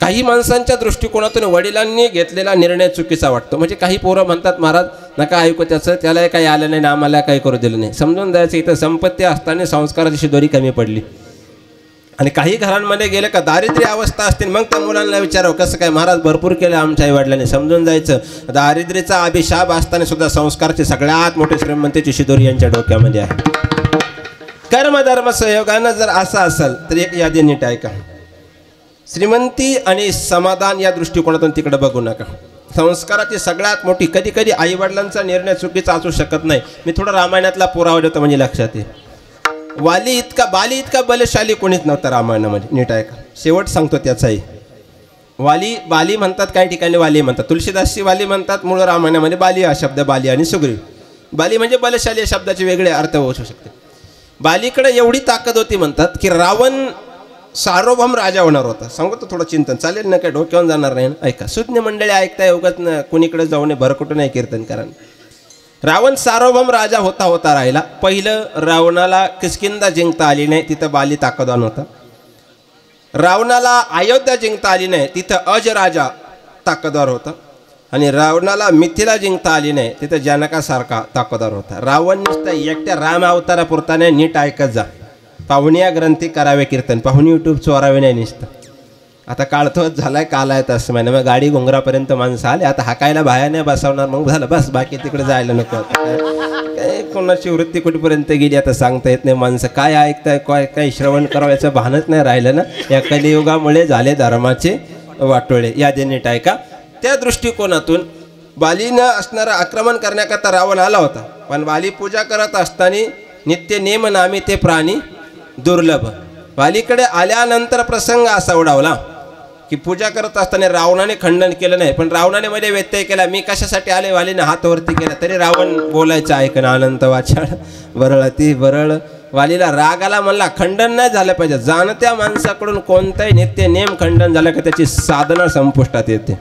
काही माणसांच्या दृष्टिकोनातून वडिलांनी घेतलेला निर्णय चुकीचा वाटतो. म्हणजे काही पोरं म्हणतात महाराज नका ऐकू त्याचं, त्याला काही आलं नाही ना आम्हाला काही करू दिलं नाही. समजून जायचं, इथं संपत्ती असताना संस्काराची शिदोरी कमी पडली. आणि काही घरांमध्ये गेलं का दारिद्र्य अवस्था असतील, मग त्या मुलांना विचारावं कसं काय महाराज भरपूर केलं आमच्या आई वडिलांनी. समजून जायचं, दारिद्र्याचा अभिशाप असताना सुद्धा संस्कारची सगळ्यात मोठी श्रीमंतीची शिदोरी यांच्या डोक्यामध्ये आहे. कर्मधर्म सहयोगानं जर असं असेल तर एक यादी नीट ऐका. श्रीमंती आणि समाधान या दृष्टिकोनातून तिकडे बघू नका. संस्काराची सगळ्यात मोठी, कधी कधी आई वडिलांचा निर्णय चुकीचा असू शकत नाही. मी थोडा रामायणातला पुरावा देतो म्हणजे लक्षात येईल. बाली इतका बलशाली कोणीच नव्हता रामायणामध्ये. नीट ऐका, शेवट सांगतो त्याचाही. बाली म्हणतात, काही ठिकाणी वाली म्हणतात, तुलसीदासची वाली म्हणतात. मूळ रामायणामध्ये बाली हा शब्द, बाली आणि सुग्रीव. बाली म्हणजे बलशाली या शब्दाचे वेगळे अर्थ होऊ शकते. बालीकडे एवढी ताकद होती म्हणतात की रावण सार्वभौम राजा होणार होता. सांगतो थोडं चिंतन चालेल ना, काय डोक्यावर जाणार नाही. ऐका, सुज्ञ मंडळी ऐकताय, उगाच कुणीकडे जाऊ नये, भरकुटू नाही कीर्तन करा. रावण सार्वभौम राजा होता राहिला. पहिलं रावणाला किष्किंधा जिंकता आली नाही, तिथं बाली ताकदवान होता. रावणाला अयोध्या जिंकता आली नाही, तिथं अज राजा ताकदवार होता. आणि रावणाला मिथिला जिंकता आली नाही, तिथं जनकासारखा ताकदवार होता. रावण नुसतं एकट्या राम अवतारापुरता नाही, नीट ऐकत जा. पाहुणी या ग्रंथी करावे कीर्तन, पाहुणी यूट्यूब चोरावे नाही नुसतं. आता काळथोच झालाय, काल आहे तसं महिना. मग गाडी घोंगरापर्यंत माणसं आले, आता हाकायला बायाने बसवणार, मग झालं बस, बाकी तिकडे जायला नको. आता काय कोणाची वृत्ती कुठेपर्यंत गेली आता सांगता येत नाही. माणसं काय ऐकताय, काय काय श्रवण करावं याचं भानच नाही राहिलं ना. या कलियुगामुळे झाले धर्माचे वाटोळे. यादी नीट आहे का. त्या दृष्टिकोनातून बालीनं असणारं आक्रमण करण्याकरता रावण आला होता, पण बाली पूजा करत असताना नित्य नेम नामी ते प्राणी दुर्लभ. बालीकडे आल्यानंतर प्रसंग असा उडावला की पूजा करत असताना रावणाने खंडन केलं नाही, पण रावणाने मध्ये व्यत्यय केला. मी कशासाठी आले, वालीने हात वरती केला, तरी रावण बोलायचं ऐकणं. अनंत वाचाळ वरळती वरळ. वालीला राग आला, म्हणला खंडन नाही झालं पाहिजे. जाणत्या माणसाकडून कोणताही नित्य नेम खंडन झालं की त्याची साधना संपुष्टात येते.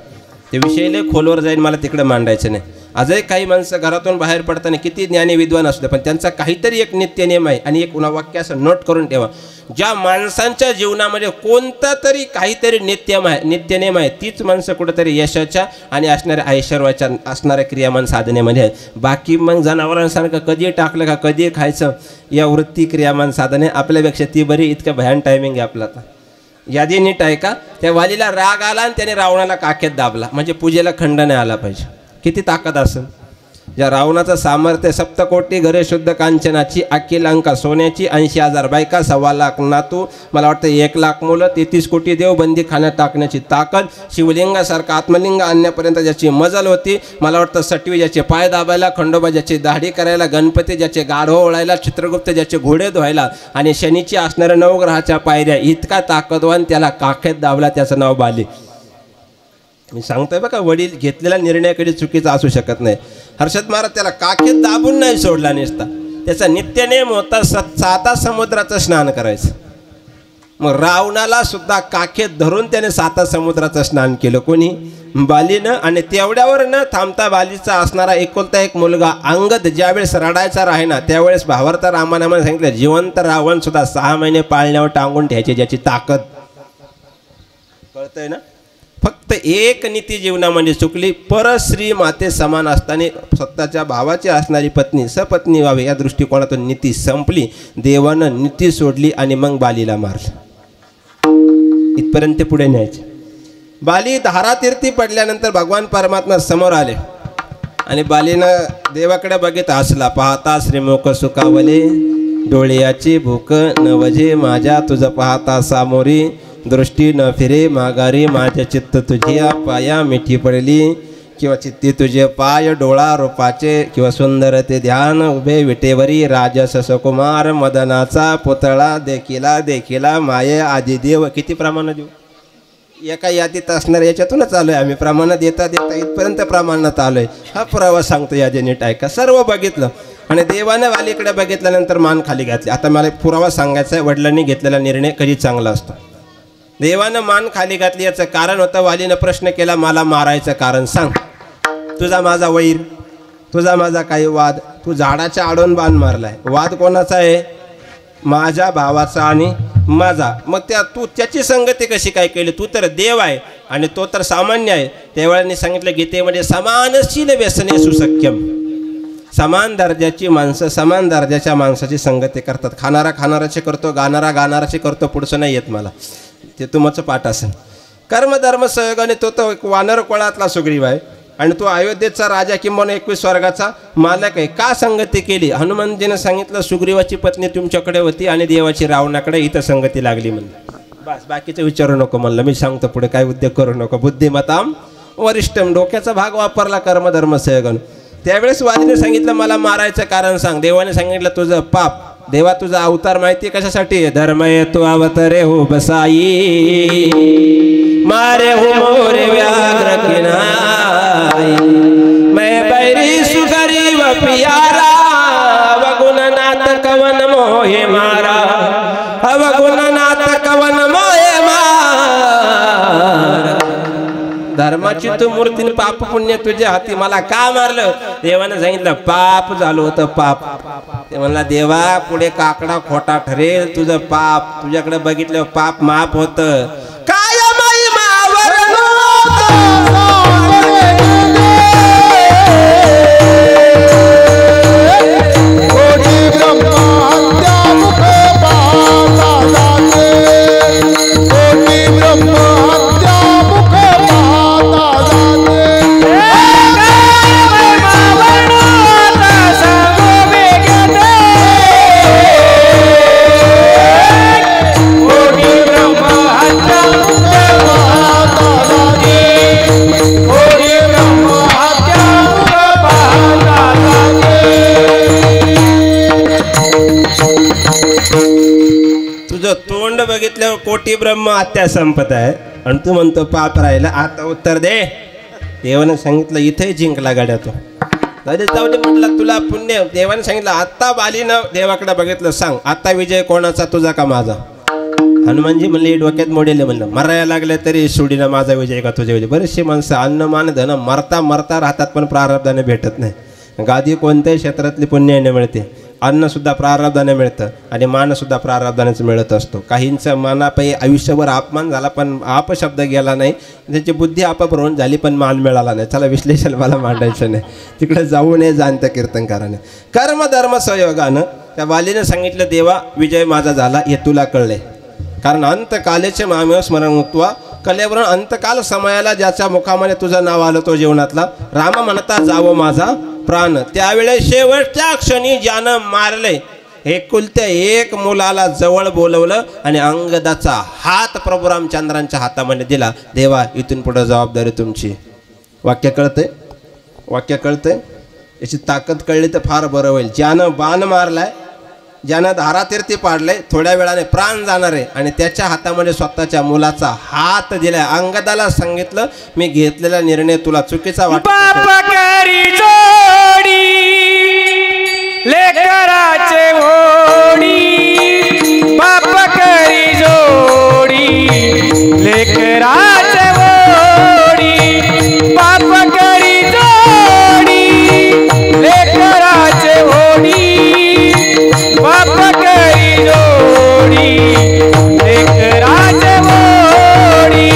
ते विषय लय खोलवर जाईल, मला तिकडे मांडायचं नाही. आजही काही माणसं घरातून बाहेर पडताना किती ज्ञानी विद्वान असले, पण त्यांचा काहीतरी एक नित्य नेम आहे. आणि एक वाक्य असं नोट करून ठेवा, ज्या माणसांच्या जीवनामध्ये कोणता तरी काहीतरी नित्य नेम आहे, तीच माणसं कुठेतरी यशाच्या आणि असणाऱ्या ऐश्वर्याच्या असणाऱ्या क्रियामान साधनेमध्ये आहे. बाकी मग जनावरांसारखं कधी टाकलं का कधी खायचं, या वृत्ती क्रियामान साधने आपल्यापेक्षा ती बरी. इतकं भयान टायमिंग आहे आपला. आता यादी नीट आहे का. त्या वालीला राग आला आणि त्याने रावणाला काखेत दाबला, म्हणजे पूजेला खंड नाही आला पाहिजे. किती ताकद असेल. ज्या रावणाचं सामर्थ्य, सप्तकोटी घरे शुद्ध कांचनाची, अखिल अंका सोन्याची, 80,000 बायका, 1,00,000 नातू, मला वाटतं 1,00,000 मुलं, 33 कोटी देव बंदी खाण्यात टाकण्याची ताकद, शिवलिंगासारखं आत्मलिंग आणण्यापर्यंत ज्याची मजल होती, मला वाटतं सटवी ज्याचे पाय दाबायला, खंडोबा ज्याची दाढी करायला, गणपती ज्याचे गाढव ओळायला, चित्रगुप्त ज्याचे घोडे धुवायला, आणि शनीची असणाऱ्या 9 ग्रहाच्या पायऱ्या, इतका ताकदवान, त्याला काखेत दाबला, त्याचं नाव बाली. मी सांगतोय बघा, वडील घेतलेला निर्णय कधी चुकीचा असू शकत नाही. हर्षद महाराज त्याला काखेत दाबून नाही सोडला नसता. त्याचा नित्यनेम होता 7 समुद्राचं स्नान करायचं. मग रावणाला सुद्धा काखेत धरून त्याने 7 समुद्राचं स्नान केलं. कोणी? बालीनं. आणि तेवढ्यावर न थांबता बालीचा असणारा एकुलता एक मुलगा अंगद ज्यावेळेस रडायचा राहिना, त्यावेळेस भावार्थ रामाने सांगितलं, जिवंत रावण सुद्धा 6 महिने पाळण्यावर टांगून ठेवायचे, ज्याची ताकद. कळतंय ना. फक्त एक नीती जीवनामध्ये चुकली, परश्री माते समान असताना स्वतःच्या भावाची असणारी पत्नी सपत्नी व्हावी, या दृष्टिकोनातून नीती संपली. देवानं नीती सोडली आणि मग बालीला मारलं. इथपर्यंत पुढे न्यायचे. बाली धारातीर्थी पडल्यानंतर भगवान परमात्मा समोर आले आणि बालीनं देवाकडे बघित हसला. पाहता श्रीमुख सुखावले, डोळ्याची भूक न वजे माझ्या, तुझं पाहता सामोरी, दृष्टी न फिरे माघारी, माझ्या चित्त तुझ्या पाया मिठी पडली, किंवा चित्ती तुझे पाय डोळा रूपाचे, किंवा सुंदर ते ध्यान उभे विटेवरी, राजस सुकुमार मदनाचा पुतळा, देखिला माये आदिदेव. किती प्रमाण देऊ, एका यादीत असणार, याच्यातूनच आलो आहे आम्ही. प्रमाण देता देता इथपर्यंत प्रमाणात आलो आहे. हा पुरावा सांगतो, यादी नीट ऐका. सर्व बघितलं आणि देवानं वालीकडे बघितल्यानंतर मान खाली घातली. आता मला पुरावा सांगायचा आहे, वडिलांनी घेतलेला निर्णय कधी चांगला असतो. देवानं मान खाली घातली, याचं कारण होतं, वालीनं प्रश्न केला, मला मारायचं कारण सांग. तुझा माझा वैर, तुझा माझा काही वाद, तू झाडाच्या आडून बाण मारलाय. वाद कोणाचा आहे? माझ्या भावाचा आणि माझा. मग तू त्याची संगती कशी काय केली? तू तर देव आहे आणि तो तर सामान्य आहे. त्यावेळेला सांगितलं गीतेमध्ये, समानशील व्यसने सुसख्यम. समान दर्जाची माणसं समान दर्जाच्या माणसाची संगती करतात. खाणारा खाणाराचे करतो, गाणारा गाणाराचे करतो. पुढचं नाही येत मला, ते तुमचं पाठ असेल. कर्मधर्म सहयोगाने तो वानर कुळातला सुग्रीव आहे आणि तो अयोध्येचा राजा किंवा 21 स्वर्गाचा मालक आहे. का संगती केली? हनुमानजीनं सांगितलं, सुग्रीवाची पत्नी तुमच्याकडे होती आणि देवाची रावणाकडे, इथं संगती लागली म्हणलं. बस, बाकीचं विचारू नको म्हणलं. मी सांगतो पुढे, काय उद्योग करू नको. बुद्धिमताम वरिष्ठम. डोक्याचा भाग वापरला कर्मधर्म सहयोगाने. त्यावेळेस वालीने सांगितलं, मला मारायचं कारण सांग. देवाने सांगितलं, तुझं पाप. देवा, तुझा अवतार माहिती कशासाठी? धर्म तू अवतरे हो बसाई, मारे हो मोरे व्याघ्र किनाई, मैं बैरी सुगरीव पियारा, अवगुणनाथ कवन मोहे मारा, अवगुणनाथ कवन मोहे मारा. धर्माची तू मूर्ती, पाप पुण्य तुझ्या हाती, मला का मारलं? देवानं सांगितलं, पाप झालं होतं, पाप. ते म्हणला, देवा, पुढे काकडा खोटा ठरेल, तुझं पाप, तुझ्याकडे बघितलं पाप माफ होतं. काय कोटी ब्रह्मा तुझं तोंड बघितल्यावर कोटी ब्रह्म हत्या संपत आहे आणि तू म्हणतो पाप राहिला. आता उत्तर दे. देवानं सांगितलं इथे जिंकला गाड्या तो. जाऊ दे म्हटलं तुला पुण्य. देवाने सांगितलं आत्ता बालीनं देवाकडे बघितलं सांग आता विजय कोणाचा तुझा का माझा. हनुमानजी म्हणले डोक्यात मोडेल म्हणलं मरायला लागले तरी सोडीना माझा विजय का तुझा विजय. बरेचसे माणसं अन्न मान धन मरता मरता राहतात पण प्रारब्धाने भेटत नाही. गादी कोणत्याही क्षेत्रातली पुण्याने मिळते. अन्नसुद्धा प्रारब्धाने मिळतं आणि मानसुद्धा प्रारब्धानेच मिळत असतो. काहींचं मानापायी आयुष्यभर अपमान झाला पण अपशब्द गेला नाही. त्यांची बुद्धी अपभ्रमण झाली पण मान मिळाला नाही. चला विश्लेषण मला मांडायचं नाही. तिकडे जाऊ नये जाणतं कीर्तनकाराने. कर्म धर्म संयोगानं त्या बालीनं सांगितलं देवा विजय माझा झाला हे तुला कळले. कारण अंतकालेचे मामेव स्मरण मुक्त्वा कलेवरून अंतकाल समयाला ज्याच्या मुखामध्ये तुझं नाव आलं तो जीवनातला राम म्हणता जावं माझा प्राण. त्यावेळेस शेवटच्या क्षणी ज्यानं मारले एकुलत्या एक मुलाला जवळ बोलवलं आणि अंगदाचा हात प्रभू रामचंद्रांच्या हातामध्ये दिला. देवा इथून पुढे जबाबदारी तुमची. वाक्य कळतंय. वाक्य कळतंय. याची ताकद कळली तर फार बरं होईल. ज्यानं बाण मारलाय ज्यानं धारातीर्थी पाडले थोड्या वेळाने प्राण जाणार आहे आणि त्याच्या हातामध्ये स्वतःच्या मुलाचा हात दिलाय. अंगदाला सांगितलं मी घेतलेला निर्णय तुला चुकीचा वाटतो. लेकराचे ओढी बाप करी जोडी. लेकराचे ओढी बाप करी जोडी. लेकराचे ओढी बाप करी जोडी. लेकराचे ओढी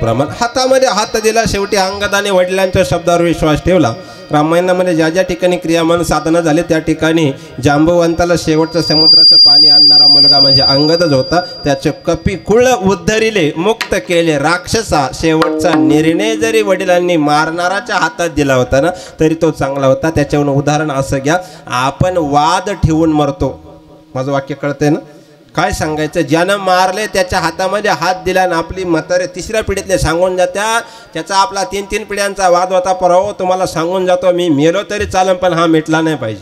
प्रमाण हातामध्ये हात दिला. शेवटी अंगदाने वडिलांच्या शब्दावर विश्वास ठेवला. रामायणामध्ये ज्या ज्या ठिकाणी क्रियामान साधनं झाले त्या ठिकाणी जांबवंताला शेवटचं समुद्राचं पाणी आणणारा मुलगा म्हणजे अंगदच होता. त्याचे कपिकुळ उद्धरिले मुक्त केले राक्षसा. शेवटचा निर्णय जरी वडिलांनी मारणाराच्या हातात दिला होता ना तरी तो चांगला होता. त्याच्यावरून उदाहरण असं घ्या आपण वाद ठेवून मरतो. माझं वाक्य कळतंय ना. काय सांगायचं ज्यानं मारले त्याच्या हातामध्ये हात दिला आणि आपली म्हातारे तिसऱ्या पिढीतले सांगून जात्या. त्याचा आपला 3-3 पिढ्यांचा वाद होता. परवा तुम्हाला सांगून जातो मी मेलो तरी चालेल पण हा मिटला नाही पाहिजे.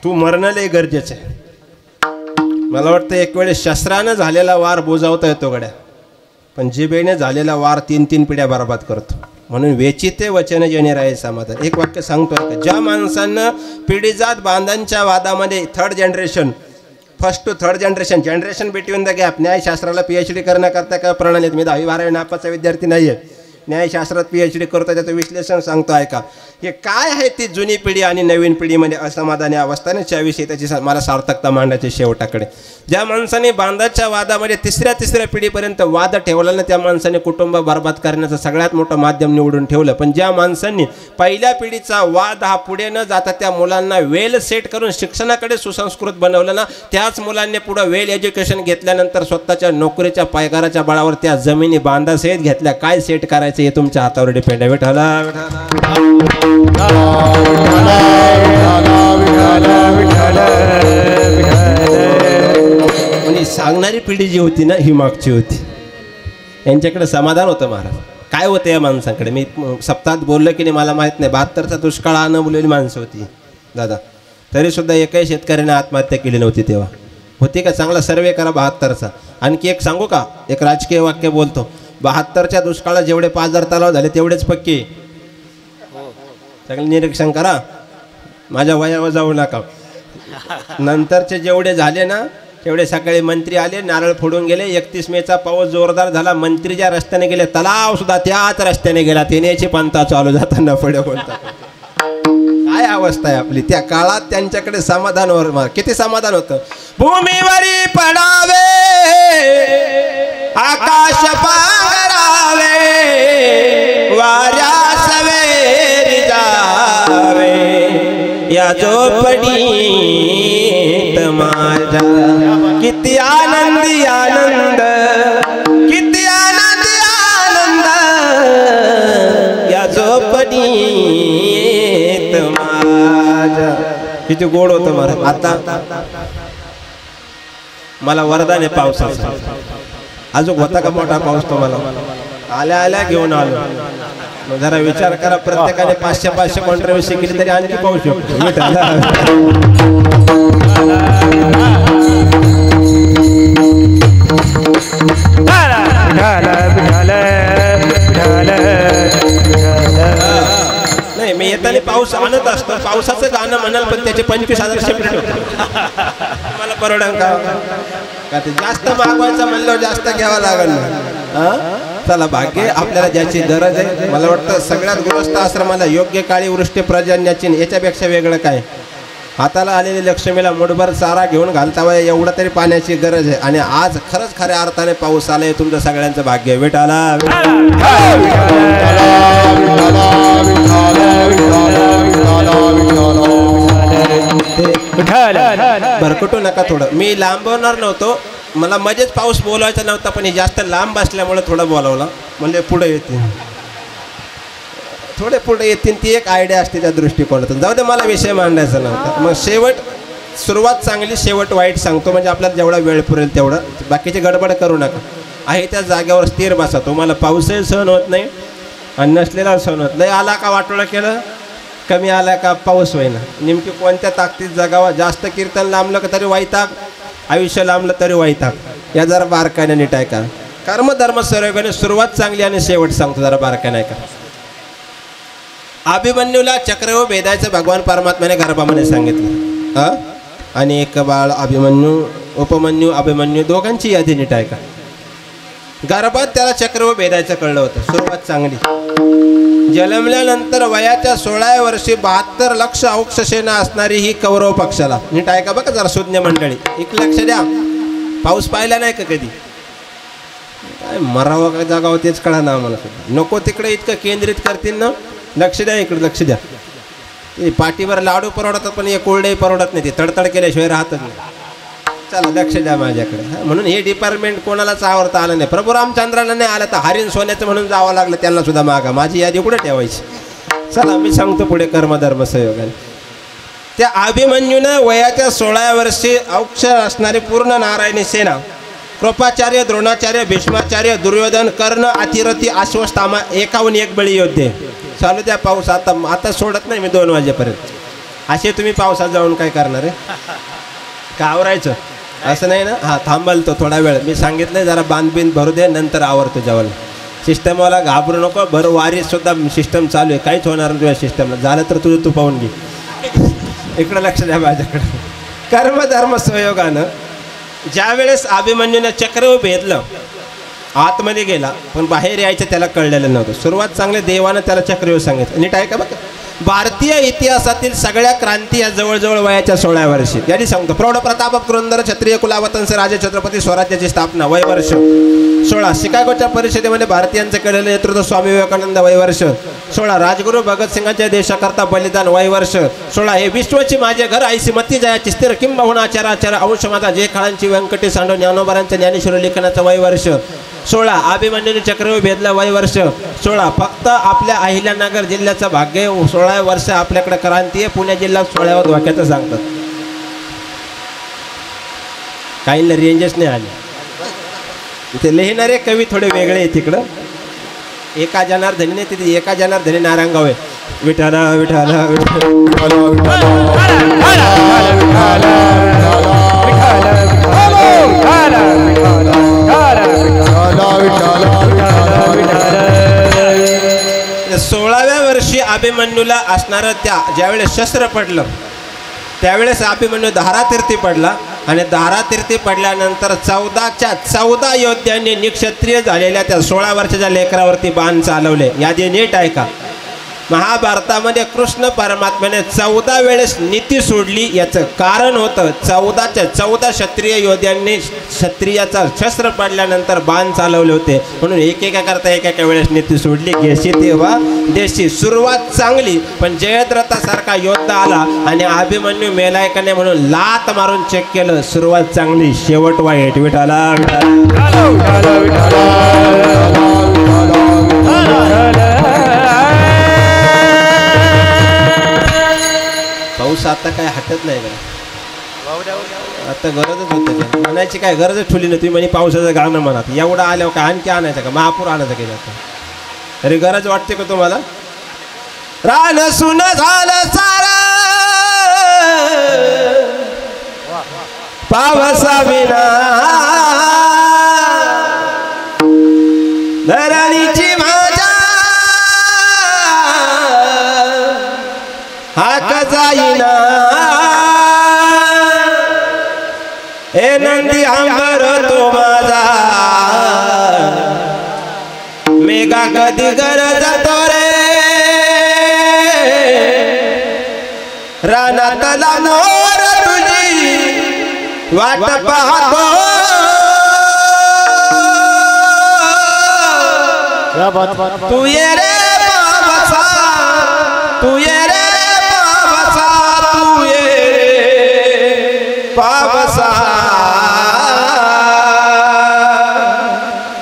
तू मरणं लय गरजेचं आहे. मला वाटतं एक वेळेस शस्त्रानं झालेला वार बुजावता येतो गड्या पण जिभेने झालेला वार 3-3 पिढ्या बरबाद करतो. म्हणून वेचिते वचन जेणे राहे समाधान. एक वाक्य सांगतोय का ज्या माणसानं पिढीजात बांधांच्या वादामध्ये third generation first to third generation between the gap न्यायशास्त्राला PhD करण्याकरता काय प्रणालीत. मी 10वी-12वी नापासचा विद्यार्थी नाही आहे. न्यायशास्त्रात PhD करतो. त्याचं विश्लेषण सांगतो ऐका. हे काय आहे ती जुनी पिढी आणि नवीन पिढीमध्ये असमाधानी अवस्थाने त्याविषयी त्याची मला सार्थकता मांडायची शेवटाकडे. ज्या माणसाने बांधाच्या वादामध्ये तिसऱ्या पिढीपर्यंत वाद ठेवला ना त्या माणसाने कुटुंब बरबाद करण्याचं सगळ्यात मोठं माध्यम निवडून ठेवलं. पण ज्या माणसांनी पहिल्या पिढीचा वाद हा पुढे न जाता त्या मुलांना वेल सेट करून शिक्षणाकडे सुसंस्कृत बनवलं ना त्याच मुलांनी पुढं वेल एज्युकेशन घेतल्यानंतर स्वतःच्या नोकरीच्या पगाराच्या बळावर त्या जमिनी बांधासहित घेतल्या. काय सेट करायचं हे तुमच्या हातावर डिपेंड आहे. विठाला म्हणजे सांगणारी पिढी जी होती ना ही मागची होती. यांच्याकडे समाधान होतं महाराज. काय होतं या माणसांकडे. मी सप्ताहात बोललो की नाही मला माहीत नाही. 72चा दुष्काळ आणं बोललेली माणसं होती दादा. तरीसुद्धा एकही शेतकऱ्याने आत्महत्या केली नव्हती तेव्हा. होती का. चांगला सर्वे करा 72चा. आणखी एक सांगू का. एक राजकीय वाक्य बोलतो. 72च्या दुष्काळात जेवढे 5000 तलाव झाले तेवढेच पक्के. सगळे निरीक्षण करा, माझ्या वयावर जाऊ नका. नंतरचे जेवढे झाले ना तेवढे सकाळी मंत्री आले, नारळ फोडून गेले. 31 मेचा पाऊस जोरदार झाला. मंत्री ज्या रस्त्याने गेले तलाव सुद्धा त्याच रस्त्याने गेला. येण्याची पंथा चालू जाताना पुढे बोलता. काय अवस्था आहे आपली. त्या काळात त्यांच्याकडे समाधान किती समाधान होतं. भूमीवरी पडावे आकाश पांघरावे, वाऱ्यास वेरी जावे, या झोपडीत माझ्या किती आनंदी आनंद, किती आनंदी आनंद, या झोपडीत माझ्या. किती गोड होतं महाराज. आता मला वरदान आहे पावसाचं. अजून होता का मोठा पाऊस तुम्हाला? आल्या आल्या घेऊन आलो. मग जरा विचार करा, प्रत्येकाने 500-500 कॉन्ट्रीब्युशन केली तरी आणखी पाऊस शकतो. नाही मी येताना पाऊस आणत असतो. पावसाचं गाणं म्हणाल पण त्याचे 25,000 सेपरेट होते. मला परवडन का ते जास्त मागवायचं म्हणलं जास्त घ्यावं लागेल ना. चला भाग्य आपल्याला ज्याची गरज आहे. मला वाटतं सगळ्यात गृहस्थ आश्रमाला योग्य काळी वृष्टी पर्जन्याची याच्यापेक्षा वेगळं काय. हाताला आलेली लक्ष्मीला मुठभर चारा घेऊन घालतावा एवढं तरी पाण्याची गरज आहे. आणि आज खरंच खऱ्या अर्थाने पाऊस आलाय. तुमचं सगळ्यांचं भाग्य. विठाला भरकटू नका थोडं. मी लांबवणार नव्हतो, मला मध्येच पाऊस बोलवायचा नव्हता, पण हे जास्त लांब असल्यामुळे थोडं बोलावलं. म्हणजे पुढे येतील, थोडे पुढे येतील. ती एक आयडिया असते त्या दृष्टिकोनातून. जाऊ दे, मला विषय मांडायचा नव्हता. मग सुरुवात चांगली, शेवट वाईट सांगतो. म्हणजे आपल्याला जेवढा वेळ पुरेल तेवढं. बाकीची गडबड करू नका. आहे त्या जागेवर स्थिर बसा. तुम्हाला पाऊसही सहन होत नाही आणि नसलेला सहन होत नाही. आला का वाटोळं केलं, कमी आला का पाऊस होईना. नेमकी कोणत्या ताकदीत जगावा. जास्त कीर्तन लांबलं का तरी वैताग, आयुष्य लांबलं तरी वैताग. या जरा बारकाने नीट ऐका. कर्मधर्म सर्वने सुरुवात चांगली आणि शेवट सांगतो, जरा बारकाने ऐका. अभिमन्यूला चक्रव्यूह भेदायचं भगवान परमात्म्याने गर्भामध्ये सांगितलं. आणि एक बाळ अभिमन्यू, उपमन्यू, अभिमन्यू दोघांची यादी नीट ऐका. गर्भात त्याला चक्रव्यूह भेदायचं कळलं होतं. सुरुवात चांगली. जन्मल्यानंतर वयाच्या 16व्या वर्षी 72 लक्ष औक्ष सेना असणारी ही कौरव पक्षाला. नीट ऐका बघा जरा सुज्ञ मंडळी. एक लक्ष द्या. पाऊस पाहिला नाही का कधी? काय मरावं का जागावं तेच कळा ना आम्हाला. नको तिकडे इतकं केंद्रित करतील ना. लक्ष द्या, इकडे लक्ष द्या. ते पाठीवर लाडू परवडतात पण हे कोरडे परवडत नाही. ते तडतड केल्याशिवाय राहतच नाही. चला लक्ष द्या माझ्याकडे. म्हणून हे डिपार्टमेंट कोणालाच आवडता आलं नाही. प्रभू रामचंद्राला नाही आलं तर हरिण सोन्याचं म्हणून जावं लागलं त्यांना सुद्धा मागा. माझी यादी कुठे ठेवायची. चला मी सांगतो पुढे कर्मधर्म संयोगाने. त्या अभिमन्यूनं वयाच्या 16व्या वर्षी औक्ष असणारी पूर्ण नारायणी सेना, कृपाचार्य, द्रोणाचार्य, भीष्माचार्य, दुर्योधन, कर्ण, अतिरथी, अश्वत्थामा, 51 बळी योद्धे. चालू द्या पाऊस. आता सोडत नाही मी 2 वाजेपर्यंत. असे तुम्ही पावसात जाऊन काय करणार आहे का? आवरायचं असं नाही ना. हां थांबाल तो थोडा वेळ. मी सांगितलं जरा बांधबिंद भरू दे, नंतर आवरतो जेवण. सिस्टमवाला घाबरू नको. भर वारीसुद्धा सिस्टम चालू आहे. काहीच होणार नाही तुझ्या सिस्टमला. झालं तर तुझं तू पाहून घे. इकडं लक्ष द्या माझ्याकडे. कर्मधर्म संयोगानं ज्या वेळेस अभिमन्यूनं चक्रव्यूह भेदलं, आतमध्ये गेला पण बाहेर यायचं त्याला कळलेलं नव्हतं. सुरुवात चांगल्या देवानं त्याला चक्रव्यूह सांगितलं. नीट ऐका बघा. भारतीय इतिहासातील सगळ्या क्रांती या जवळजवळ वयाच्या 16व्या वर्षी. यादी सांगतो. प्रौढ प्रताप पुरंदर क्षत्रिय कुलावतंस राजे छत्रपती स्वराज्याची स्थापना वय वर्ष 16. शिकागोच्या परिषदेमध्ये भारतीयांचं केलेलं नेतृत्व स्वामी विवेकानंद वय वर्ष 16. राजगुरू भगतसिंगांच्या देशाकरता बलिदान वय वर्ष 16. हे विश्वची माझे घर ऐसी मती जयाची स्थिर किंबहुना आचाराचार अंश माझा जे काळांची व्यंकटी सांडो ज्ञानोबारांच्या ज्ञानेश्वर लेखनाचं वय वर्ष 16. अभिमन्यूने चक्रव्यूह भेदला वय वर्ष 16. फक्त आपल्या अहिल्यानगर जिल्ह्याचं भाग्य 16 वर्ष आपल्याकडे क्रांती आहे. पुणे जिल्ह्यात 16व्या धोक्याचं सांगतात. काहींना रेंजेस नाही आले. इथे लिहिणारे कवी थोडे वेगळे आहेत. तिकडं एका जनार्दनी नाही, तिथे एका जनार्दनी नारायणगाव आहे. विठाला विठाला अभिमन्यूला असणारं ज्यावेळेस शस्त्र पडलं त्यावेळेस अभिमन्यू धारातीर्थी पडला आणि धारातीर्थी पडल्यानंतर 14च्या 14 योद्ध्यांनी निक्षत्रिय झालेल्या त्या 16 वर्षाच्या लेकरावरती बाण चालवले. यादी नीट ऐका. महाभारतामध्ये कृष्ण परमात्म्याने 14 वेळेस नीती सोडली. याचं कारण होतं 14च्या 14 क्षत्रिय योद्ध्यांनी क्षत्रियाचा शस्त्र पडल्यानंतर बाण चालवले होते म्हणून एकेका करता एकेका वेळेस नीती सोडली. घेशी तेव्हा देशी. सुरुवात चांगली पण जयद्रथासारखा योद्धा आला आणि अभिमन्यू मेलाय का नाही म्हणून लात मारून चेक केलं. सुरुवात चांगली शेवट वाईट. विठाला पाऊस आता काय हटत नाही का आता गरजच होते का म्हणायची काय गरजच ठेवली नव्हती म्हणे पावसाचं गाणं म्हणत एवढं आल्यावर काय आणखी आणायचं का महापूर आणायचं काही जातं अरे गरज वाटते का तुम्हाला. रान सुन झालं सारा पावसा विना धरणीची माझ्या हाक जाईना ए नंदी अंबर तो माझा मेघा कधी गरज तो रे रानातला मोर तुझी वाट पाहतो तू ये रे पावसा तू ये रे पावसा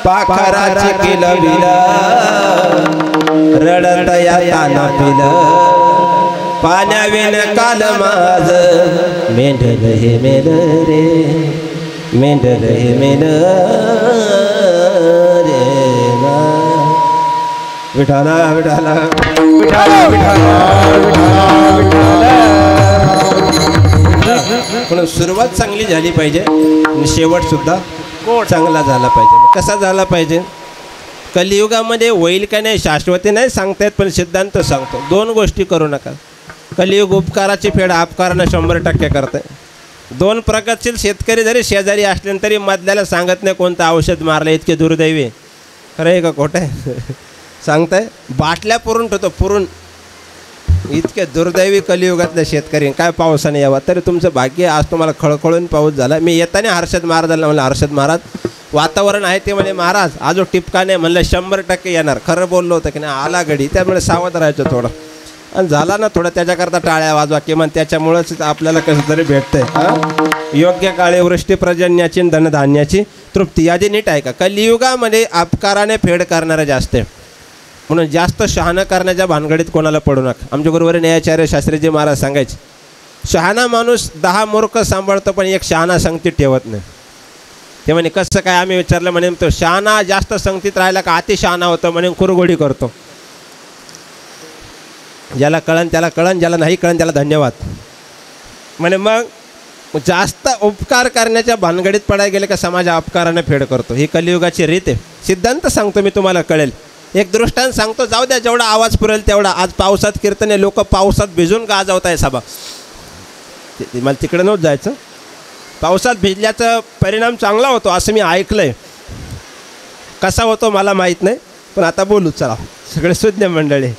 पाखराची किलबिला रडत यातना पिल पाण्याविन काल माझ मेंढल हे मेल रे मेंढल हे मेल रे विठाला विठाला विठाला विठाला म्हणून सुरुवात चांगली झाली पाहिजे आणि शेवट सुद्धा चांगला झाला पाहिजे. कसा झाला पाहिजे. कलियुगामध्ये होईल का नाही शाश्वती नाही सांगता येत पण सिद्धांत सांगतो. 2 गोष्टी करू नका. कलियुग उपकाराची फेड अपकारानं 100% करते. 2 प्रगतशील शेतकरी जरी शेजारी असले तरी मधल्याला सांगत नाही कोणतं औषध मारलं. इतके दुर्दैवी. खरं आहे का खोटं आहे सांगताय. बाटल्या पुरून ठेवतो पुरून. इतके दुर्दैवी कलियुगातले शेतकरी. काय पावसाने यावा तरी तुमचं भाग्य. आज तुम्हाला खळखळून पाऊस झाला. मी येताना हर्षद महाराजांना म्हणलं हर्षद महाराज वातावरण आहे ते म्हणे महाराज आजो टिपका नाही म्हणलं 100% येणार. खरं बोललो होतं की नाही आला घडी त्यामुळे सावध राहायचं थोडं आणि झाला ना थोडं त्याच्याकरता टाळ्या वाजवा किमान त्याच्यामुळंच आपल्याला कसं तरी भेटतंय. योग्य काळे वृष्टी पर्जन्याची धनधान्याची तृप्ती. यादी नीट आहे का. कलियुगामध्ये अपकाराने फेड करणारे जास्त आहे म्हणून जास्त शहाणा करण्याच्या भानगडीत कोणाला पडू नका. आमच्या गुरुवर न्यायाचार्य शास्त्रीजी महाराज सांगायचे शहाणा माणूस 10 मूर्ख सांभाळतो पण एक शहाणा संगतीत ठेवत नाही. ते म्हणे कसं काय आम्ही विचारलं म्हणे तो शहाणा जास्त संगतीत राहिला का अति शहाणा होतं म्हणे कुरघोडी करतो. ज्याला कळण त्याला कळण ज्याला नाही कळण त्याला धन्यवाद म्हणे. मग जास्त उपकार करण्याच्या भानगडीत पडायला गेले का समाज अपकाराने फेड करतो. ही कलियुगाची रीत आहे. सिद्धांत सांगतो मी तुम्हाला कळेल. एक दृष्टांत सांगतो जाऊ द्या जेवढा आवाज पुरेल तेवढा. आज पावसात कीर्तने लोक पावसात भिजून गाजवत आहे सभा. मला तिकडे नव्हतं जायचं. पावसात भिजल्याचा परिणाम चांगला होतो असं मी ऐकलं आहे. कसा होतो मला माहीत नाही पण आता बोलू चला. सगळे सुज्ञ मंडळी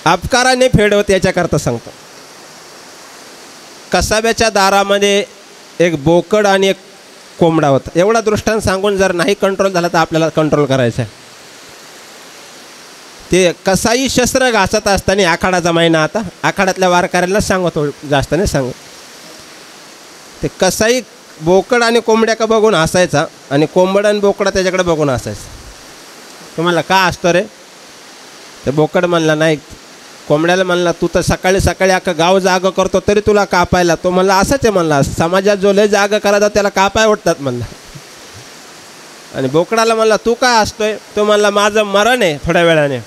अपकाराने फेड होत याच्याकरता सांगतो. कसाब्याच्या दारामध्ये एक बोकड आणि एक कोंबडा होता. एवढा दृष्टांत सांगून जर नाही कंट्रोल झाला तर आपल्याला कंट्रोल करायचं आहे. ते कसाई शस्त्र घासत असताना आखाडाचा महिना आता आखाड्यातल्या वारकऱ्यांना सांगतो जास्त नाही सांगत. ते कसाई बोकड आणि कोंबड्या का बघून हसायचा आणि कोंबड आणि बोकडा त्याच्याकडे बघून हसायचा. तुम्हाला का असतो रे. ते बोकड म्हणला नाही. कोंबड्याला म्हणला तू तर सकाळी सकाळी अख्खं गाव जाग करतो तरी तुला कापायला. तो म्हणला असंच आहे म्हणला समाजात जो लय जाग करायचा त्याला कापाय उठतात म्हणला. आणि बोकडाला म्हणला तू काय हसतोय. तो म्हणला माझं मरण आहे थोड्या वेळाने.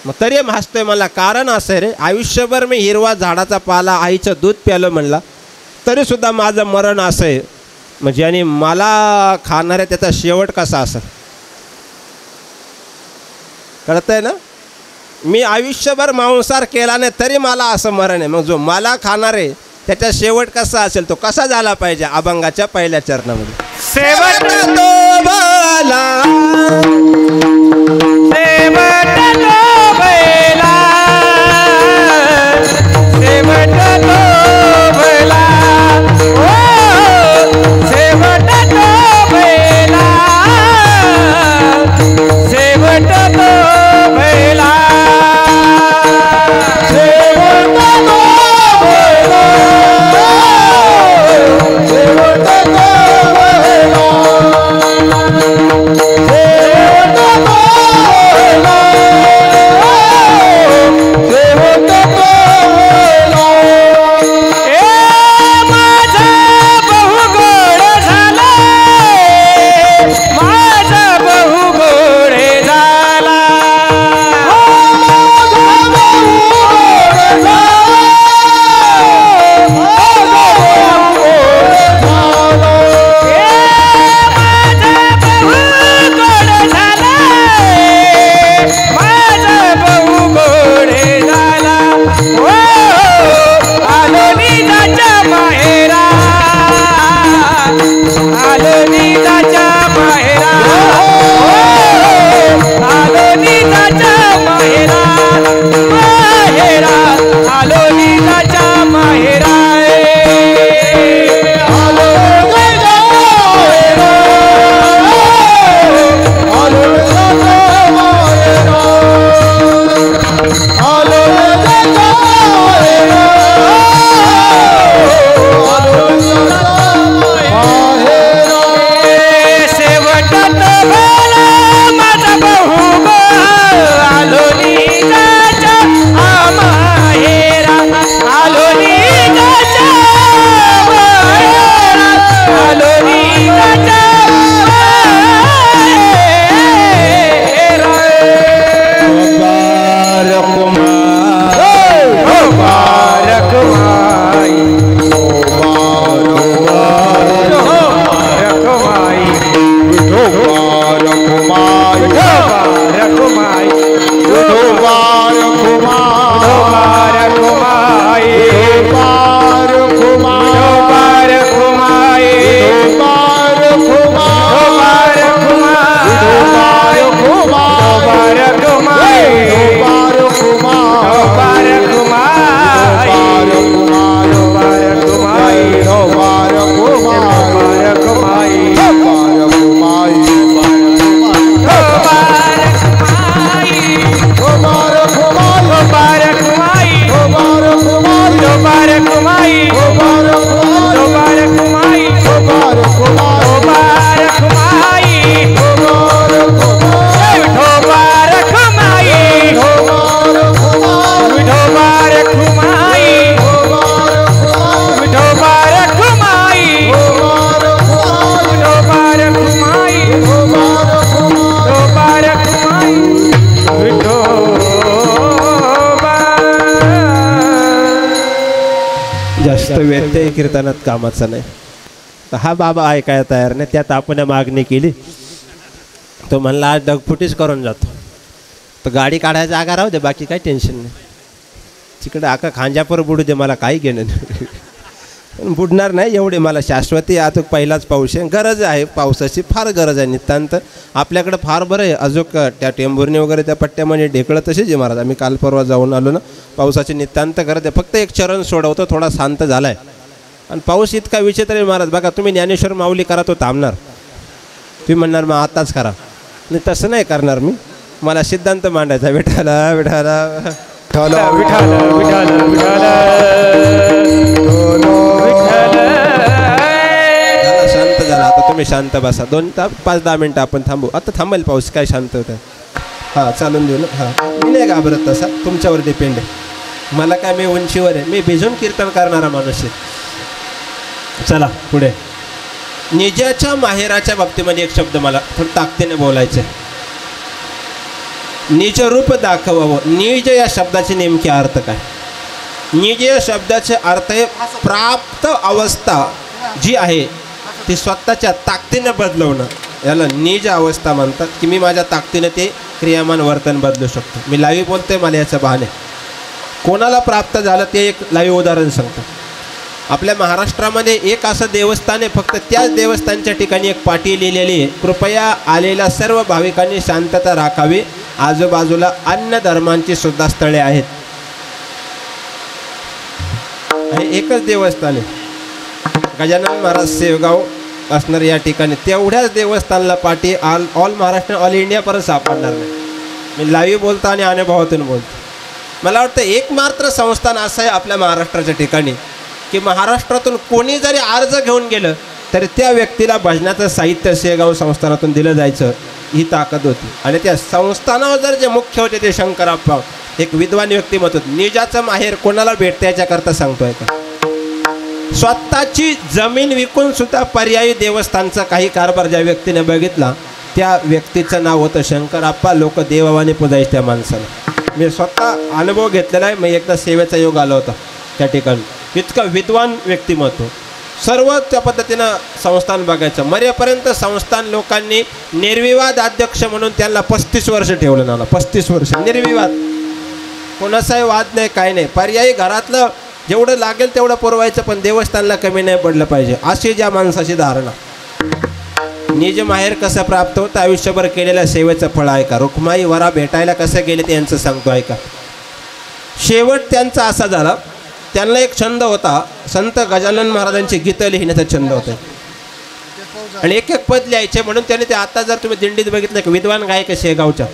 मग तरी हसतोय म्हणला कारण असं आहे रे आयुष्यभर मी हिरवा झाडाचा पाला आईचं दूध प्यालं म्हणला तरीसुद्धा माझं मरण असं आहे. म्हणजे आणि मला खाणाऱ्या त्याचा शेवट कसा असेल कळतं आहे ना. मी आयुष्यभर मांसाहार केला नाही तरी मला असं मरण आहे. मग जो मला खाणार आहे त्याचा शेवट कसा असेल, तो कसा झाला पाहिजे? अभंगाच्या पहिल्या चरणामध्ये शेवट तो बाला शेवट तो बैला शेवट तो बैला ओ शेवट तो बैला शेवट तो बैला जास्त व्यत्यय कीर्तनात कामाचा नाही. हा बाबा ऐकायला तयार नाही. त्यात आपण मागणी केली, तो म्हणला आज डगफुटीच करून जातो. तर गाडी काढायचा जागा राहू दे, बाकी काही टेन्शन नाही. तिकडे आका खांजापर बुडू दे, मला काही घेणं नाही. पण बुडणार नाही एवढे. मला शाश्वती आता पहिलाच पाऊस आहे, गरज आहे पावसाची, फार गरज आहे. नितांत आपल्याकडं फार बरं आहे. अजून त्या टेंभुर्णी वगैरे त्या पट्ट्यामध्ये ढेकळं तसेच आहे महाराज. आम्ही काल परवा जाऊन आलो ना, पावसाची नितांत गरज आहे. फक्त एक चरण सोडवतो, थोडा शांत झाला आहे. आणि पाऊस इतका विचित्र आहे महाराज. बघा तुम्ही ज्ञानेश्वर माऊली करा, तो थांबणार. तुम्ही म्हणणार मग आताच करा. नाही, तसं नाही करणार मी. मला सिद्धांत मांडायचा. विठाला विठाला विठाला विठाला विठाला विठाला शांत झाला. आता तुम्ही शांत बसा. 5-10 मिनटं आपण थांबू. आता थांबेल पाऊस, काय शांत होतं. हां चालून देऊ ना. हां मी नाही घाबरत तसा, तुमच्यावर डिपेंड आहे. मला काय, मी उंचीवर आहे, मी भिजून कीर्तन करणारा माणूस आहे. चला पुढे. निजाच्या माहेराच्या बाबतीमध्ये एक शब्द मला थोडं ताकदीने बोलायचं आहे. निज रूप दाखवावं. निज या शब्दाचे नेमके अर्थ काय? निज या शब्दाचे अर्थ आहे प्राप्त अवस्था जी आहे ती स्वतःच्या ताकदीने बदलवणं. याला निज अवस्था म्हणतात, की मी माझ्या ताकदीने ते क्रियामान वर्तन बदलू शकतो. मी लाईव्ह बोलतोय, मला याचं बहाणे कोणाला प्राप्त झालं ते एक लाईव्ह उदाहरण सांगतो. आपल्या महाराष्ट्रामध्ये एक असं देवस्थान आहे, फक्त त्याच देवस्थानच्या ठिकाणी एक पाटी लिहिलेली आहे, कृपया आलेल्या सर्व भाविकांनी शांतता राखावी, आजूबाजूला अन्य धर्मांची सुद्धा स्थळे आहेत. आणि एकच देवस्थान आहे, गजानन महाराज शेवगाव असणार या ठिकाणी. तेवढ्याच देवस्थानला पाठी ऑल महाराष्ट्र ऑल इंडिया परत सापडणार नाही. मी लाईव्ह बोलतो आणि अनुभवातून बोलतो. मला वाटतं एक मात्र संस्थान असं आहे आपल्या महाराष्ट्राच्या ठिकाणी, की महाराष्ट्रातून कोणी जरी अर्ज घेऊन गेलं तरी त्या व्यक्तीला भजनाचं साहित्य शेगाव संस्थानातून दिलं जायचं, ही ताकद होती. आणि त्या संस्थानावर जर जे मुख्य होते ते शंकराप्पा, एक विद्वान व्यक्तिमत्व. निजाचं माहेर कोणाला भेटतं याच्याकरता सांगतोय का? स्वतःची जमीन विकून सुद्धा पर्यायी देवस्थानचा काही कारभार ज्या व्यक्तीने बघितला, त्या व्यक्तीचं नाव होतं शंकराप्पा. लोक देवावाने पुजायचे त्या माणसाला. मी स्वतः अनुभव घेतलेला आहे. मी एकदा सेवेचा योग आला होता त्या ठिकाणी. इतकं विद्वान व्यक्तिमत्व. सर्व त्या पद्धतीनं संस्थान बघायचं. मरेपर्यंत संस्थान लोकांनी निर्विवाद अध्यक्ष म्हणून त्यांना 35 वर्ष ठेवलं. नाला 35 वर्ष निर्विवाद, कोणाचाही वाद नाही, काय नाही. पर्यायी घरातलं जेवढं लागेल तेवढं पुरवायचं, पण देवस्थानला कमी नाही पडलं पाहिजे, अशी ज्या माणसाची धारणा. निज माहेर कसं प्राप्त होतं, आयुष्यभर केलेल्या सेवेचं फळ आहे का? रुक्माई वरा भेटायला कसं गेले ते यांचं सांगतो आहे का? शेवट त्यांचा असा झाला, त्यांना एक छंद होता, संत गजानन महाराजांची गीतं लिहिण्याचा छंद होता आणि एक एक पद लिहायचे. म्हणून त्याने ते आता जर तुम्ही दिंडीत बघितलं की विद्वान गायक शेगावच्या,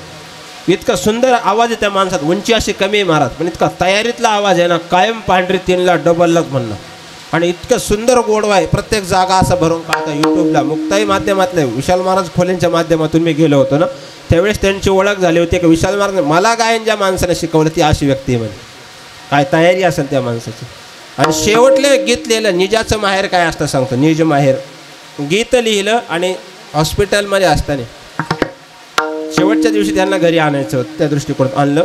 इतका सुंदर आवाज आहे त्या माणसात. उंची अशी कमी आहे महाराज, पण इतका तयारीतला आवाज आहे ना, कायम पांढरी 3ला डबलच म्हणणं. आणि इतकं सुंदर गोडवा आहे, प्रत्येक जागा असं भरून काढता. यूट्यूबला मुक्ताई माध्यमातले विशाल महाराज खोलेंच्या माध्यमातून मी गेलो होतो ना, त्यावेळेस त्यांची ओळख झाली होती की विशाल महाराज मला गायन ज्या माणसाने शिकवलं ती अशी व्यक्ती आहे म्हणजे. काय तयारी असेल त्या माणसाची. आणि शेवटले गीत लिहिलं, निजाचं माहेर काय असतं सांगतो. निज माहेर गीत लिहिलं आणि हॉस्पिटलमध्ये असताना शेवटच्या दिवशी त्यांना घरी आणायचं होतं, त्या दृष्टिकोनात आणलं.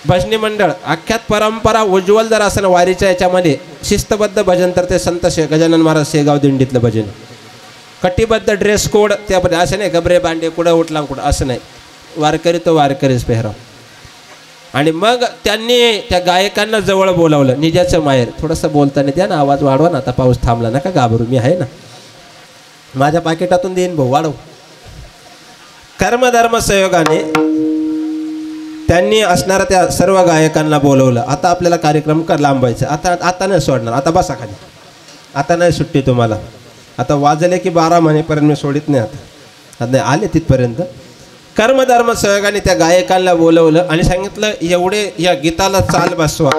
भजनी मंडळ अख्ख्यात परंपरा उज्ज्वल जर असं वारीच्या याच्यामध्ये शिस्तबद्ध भजन तर ते संत गजानन महाराज शेगाव दिंडीतलं भजन. कटिबद्ध ड्रेस कोड त्यामध्ये असं नाही, गबरे बांडे कुठं उठला कुठं असं नाही, वारकरी तो वारकरीच पेहराव. आणि मग त्यांनी त्या गायकांना जवळ बोलावलं. निजाचं माहेर थोडंसं बोलताना द्या ना, आवाज वाढवा ना, आता पाऊस थांबला ना का घाबरू, मी आहे ना, माझ्या पाकिटातून देईन भाऊ, वाढव. कर्मधर्म संयोगाने त्यांनी असणाऱ्या त्या सर्व गायकांना बोलवलं. आता आपल्याला कार्यक्रम लांबायचा, आता नाही सोडणार, आता बसा खाली, आता नाही सुट्टी तुम्हाला. आता वाजले की 12 महिनेपर्यंत मी सोडित नाही. आता नाही आले तिथपर्यंत. कर्मधर्म संयोगाने त्या गायकांना बोलवलं आणि सांगितलं एवढे या गीताला चाल बसवा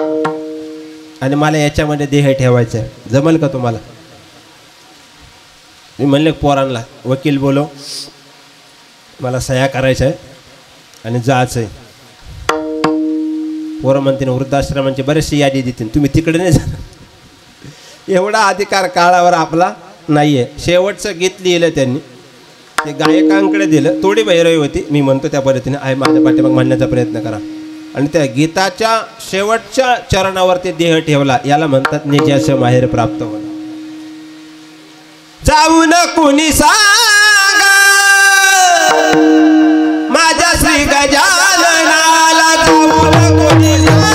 आणि मला याच्यामध्ये देह ठेवायचं आहे, जमल का तुम्हाला? मी म्हणले पोरांना वकील बोलव, मला सह्या करायचं आहे आणि जायचं आहे. पोरं म्हणतील वृद्धाश्रमांची बरेचशी यादी देतील, तुम्ही तिकडे नाही जाणार, एवढा अधिकार काळावर आपला नाही आहे. शेवटचं गीत लिहिलं त्यांनी, ते गायकांकडे दिलं. थोडी भैरवी होती, मी म्हणतो त्या पद्धतीने आहे, माझ्या पाठीमाग म्हणण्याचा प्रयत्न करा. आणि त्या गीताच्या शेवटच्या चरणावरती देह ठेवला. याला म्हणतात निजाचं माहेर प्राप्त होणं. जाऊन कुणी सांगा माझ्या श्री गजाननाला, जाऊन कुणी सांगा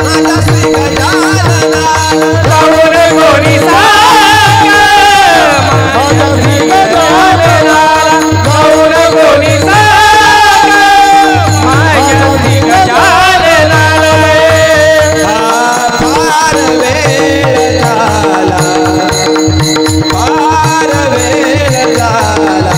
माझ्या श्री गजाननाला, जाऊन कोणी सांगा माझ्या श्री गजाननाला, जाऊन कोणी सांगा माझ्या श्री गजाननाला. फार वेळ झाला, फार वेळ झाला,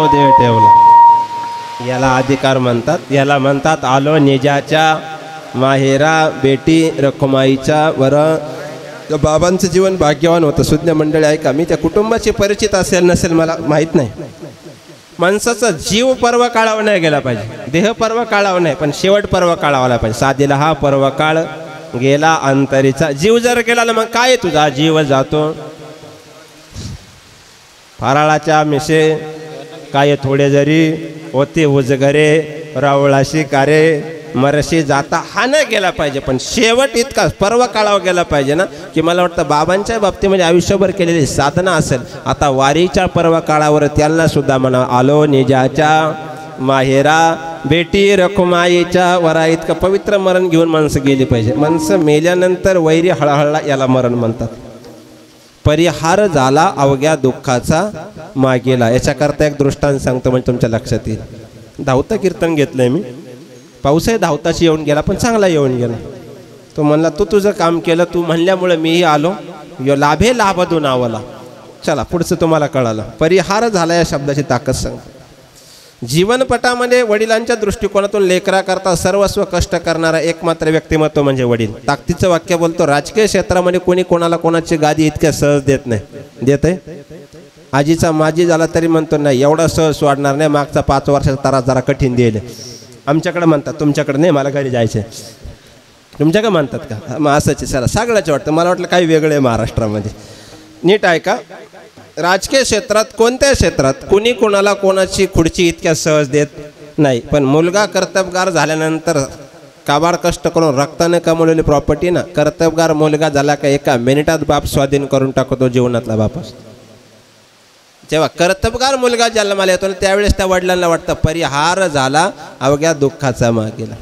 देव ठेवला. याला अधिकार म्हणतात. याला म्हणतात आलो निजाच्या माहेरा बेटी रखुमाईच्या वर. बाबांचं जीवन भाग्यवान होतं. सुज्ञ मंडळी ऐका, मी त्या कुटुंबाशी परिचित असेल नसेल मला माहीत नाही. माणसाचा जीव पर्व काढावा नाही गेला पाहिजे, देह पर्व काढावा नाही, पण शेवट पर्व काढावा पाहिजे. साधीला हा पर्व काळ गेला अंतरीचा. जीव जर गेला ना मग काय तुझा जीव जातो. फराळाच्या मिशे काय थोडे जरी होते उजगरे रावळाशी कारे मरशी जाता हा नाही गेला पाहिजे, पण शेवट इतका पर्व काढावा गेला पाहिजे ना की मला वाटतं बाबांच्या बाबतीमध्ये आयुष्यभर केलेली साधना असेल. आता वारीच्या पर्व काळावर त्यांना सुद्धा म्हणा आलो निजाच्या माहेरा बेटी रखुमाईच्या वरा. इतकं पवित्र मरण घेऊन माणसं गेली पाहिजे. माणसं मेल्यानंतर वैरी हळहळला याला मरण म्हणतात. परिहार झाला अवघ्या दुःखाचा मागेला. याच्याकरता एक दृष्टांत सांगतो म्हणजे तुमच्या लक्षात येईल. धावतं कीर्तन घेतलंय मी. पाऊसही धावताची येऊन गेला पण चांगला येऊन गेला. तो म्हणला तू तुझं काम केलं, तू म्हणल्यामुळे मीही आलो. यो लाभे लाभदून आवला. चला पुढचं तुम्हाला कळालं. परिहार झाला या शब्दाची ताकद सांग. जीवनपटामध्ये वडिलांच्या दृष्टिकोनातून लेकराकरता सर्वस्व कष्ट करणारा एकमात्र व्यक्तिमत्व म्हणजे वडील. ताकदीचं वाक्य बोलतो, राजकीय क्षेत्रामध्ये कोणी कोणाला कोणाची गादी इतक्या सहज देत नाही. देत आहे. आजीचा माजी झाला तरी म्हणतो नाही एवढा सहज सोडणार नाही, मागचा 5 वर्षाचा तारा जरा कठीण दिले. आमच्याकडे म्हणतात, तुमच्याकडे नाही, मला घरी जायचं. तुमच्याकडे म्हणतात का? मग असंच चला सगळ्याच वाटतं. मला वाटलं काही वेगळं आहे महाराष्ट्रामध्ये. नीट ऐका, राजकीय क्षेत्रात कोणत्या क्षेत्रात कुणी कोणाला कोणाची खुर्ची इतक्या सहज देत नाही. पण मुलगा कर्तबगार झाल्यानंतर काबाड कष्ट करून रक्ताने कमवलेली प्रॉपर्टी ना, कर्तबगार मुलगा झाला का एका मिनिटात बाप स्वाधीन करून टाकतो. जीवनातला बाप असतो. जेव्हा कर्तबगार मुलगा जन्माला येतो त्यावेळेस त्या वडिलांना वाटतं परिहार झाला अवघ्या दुःखाचा मागेला.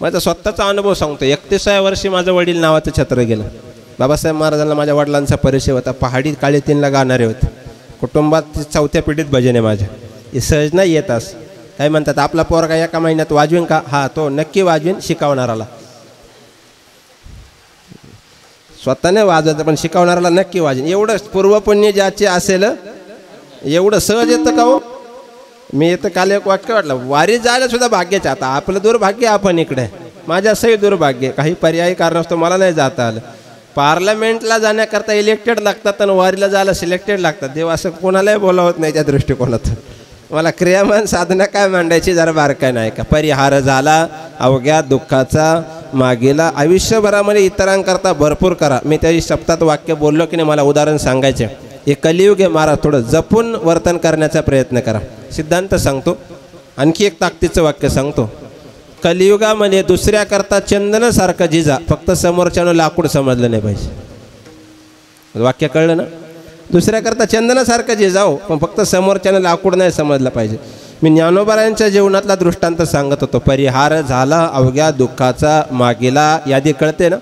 माझा स्वतःचा अनुभव सांगतो. 31व्या वर्षी माझं वडील नावाचं छत्र गेलं. बाबासाहेब महाराजांना माझ्या वडिलांचा परिचय होता. पहाडी काळी 3ला गाणारे होते. कुटुंबात 4थ्या पिढीत भजन आहे माझ्या. हे सहज नाही येत असं. काय म्हणतात आपला पोरगा एका महिन्यात वाजवीन का? हा, तो नक्की वाजवीन. शिकवणाराला स्वतःने वाजवायचं पण शिकवणाराला नक्की वाजवीन. एवढं पूर्वपुण्य ज्याचे असेल एवढं सहज येतं का हो? मी येतं काल एक वाक्य वाटलं, वारी जायला सुद्धा भाग्याचं. आता आपलं दुर्भाग्य आपण इकडे, माझ्यासही दुर्भाग्य. काही पर्यायी कारणास्तव मला नाही जाता आलं. पार्लमेंटला जाण्याकरता इलेक्टेड लागतात आणि वारीला जायला सिलेक्टेड लागतात. देव असं कोणालाही बोलावत नाही त्या दृष्टिकोनातून. मला क्रियामान साधना काय मांडायची जरा बारकाय नाही का. परिहार झाला अवघ्या दुःखाचा मागेला. आयुष्यभरामध्ये इतरांकरता भरपूर करा. मी त्याची शब्दात वाक्य बोललो की नाही, मला उदाहरण सांगायचे. हे कलियुग आहे महाराज, थोडं जपून वर्तन करण्याचा प्रयत्न करा. सिद्धांत सांगतो. आणखी एक ताकदीचं वाक्य सांगतो. कलियुगामध्ये दुसऱ्याकरता चंदनासारखं जिजा, फक्त समोरच्यानं लाकूड समजलं नाही पाहिजे. वाक्य कळलं ना? दुसऱ्याकरता चंदनासारखं जिजाओ पण फक्त समोरच्यानं लाकूड नाही समजलं पाहिजे. मी ज्ञानोबारायांच्या जीवनातला दृष्टांत सांगत होतो. परिहार झाला अवघ्या दुःखाचा मागेला. यादी कळते ना?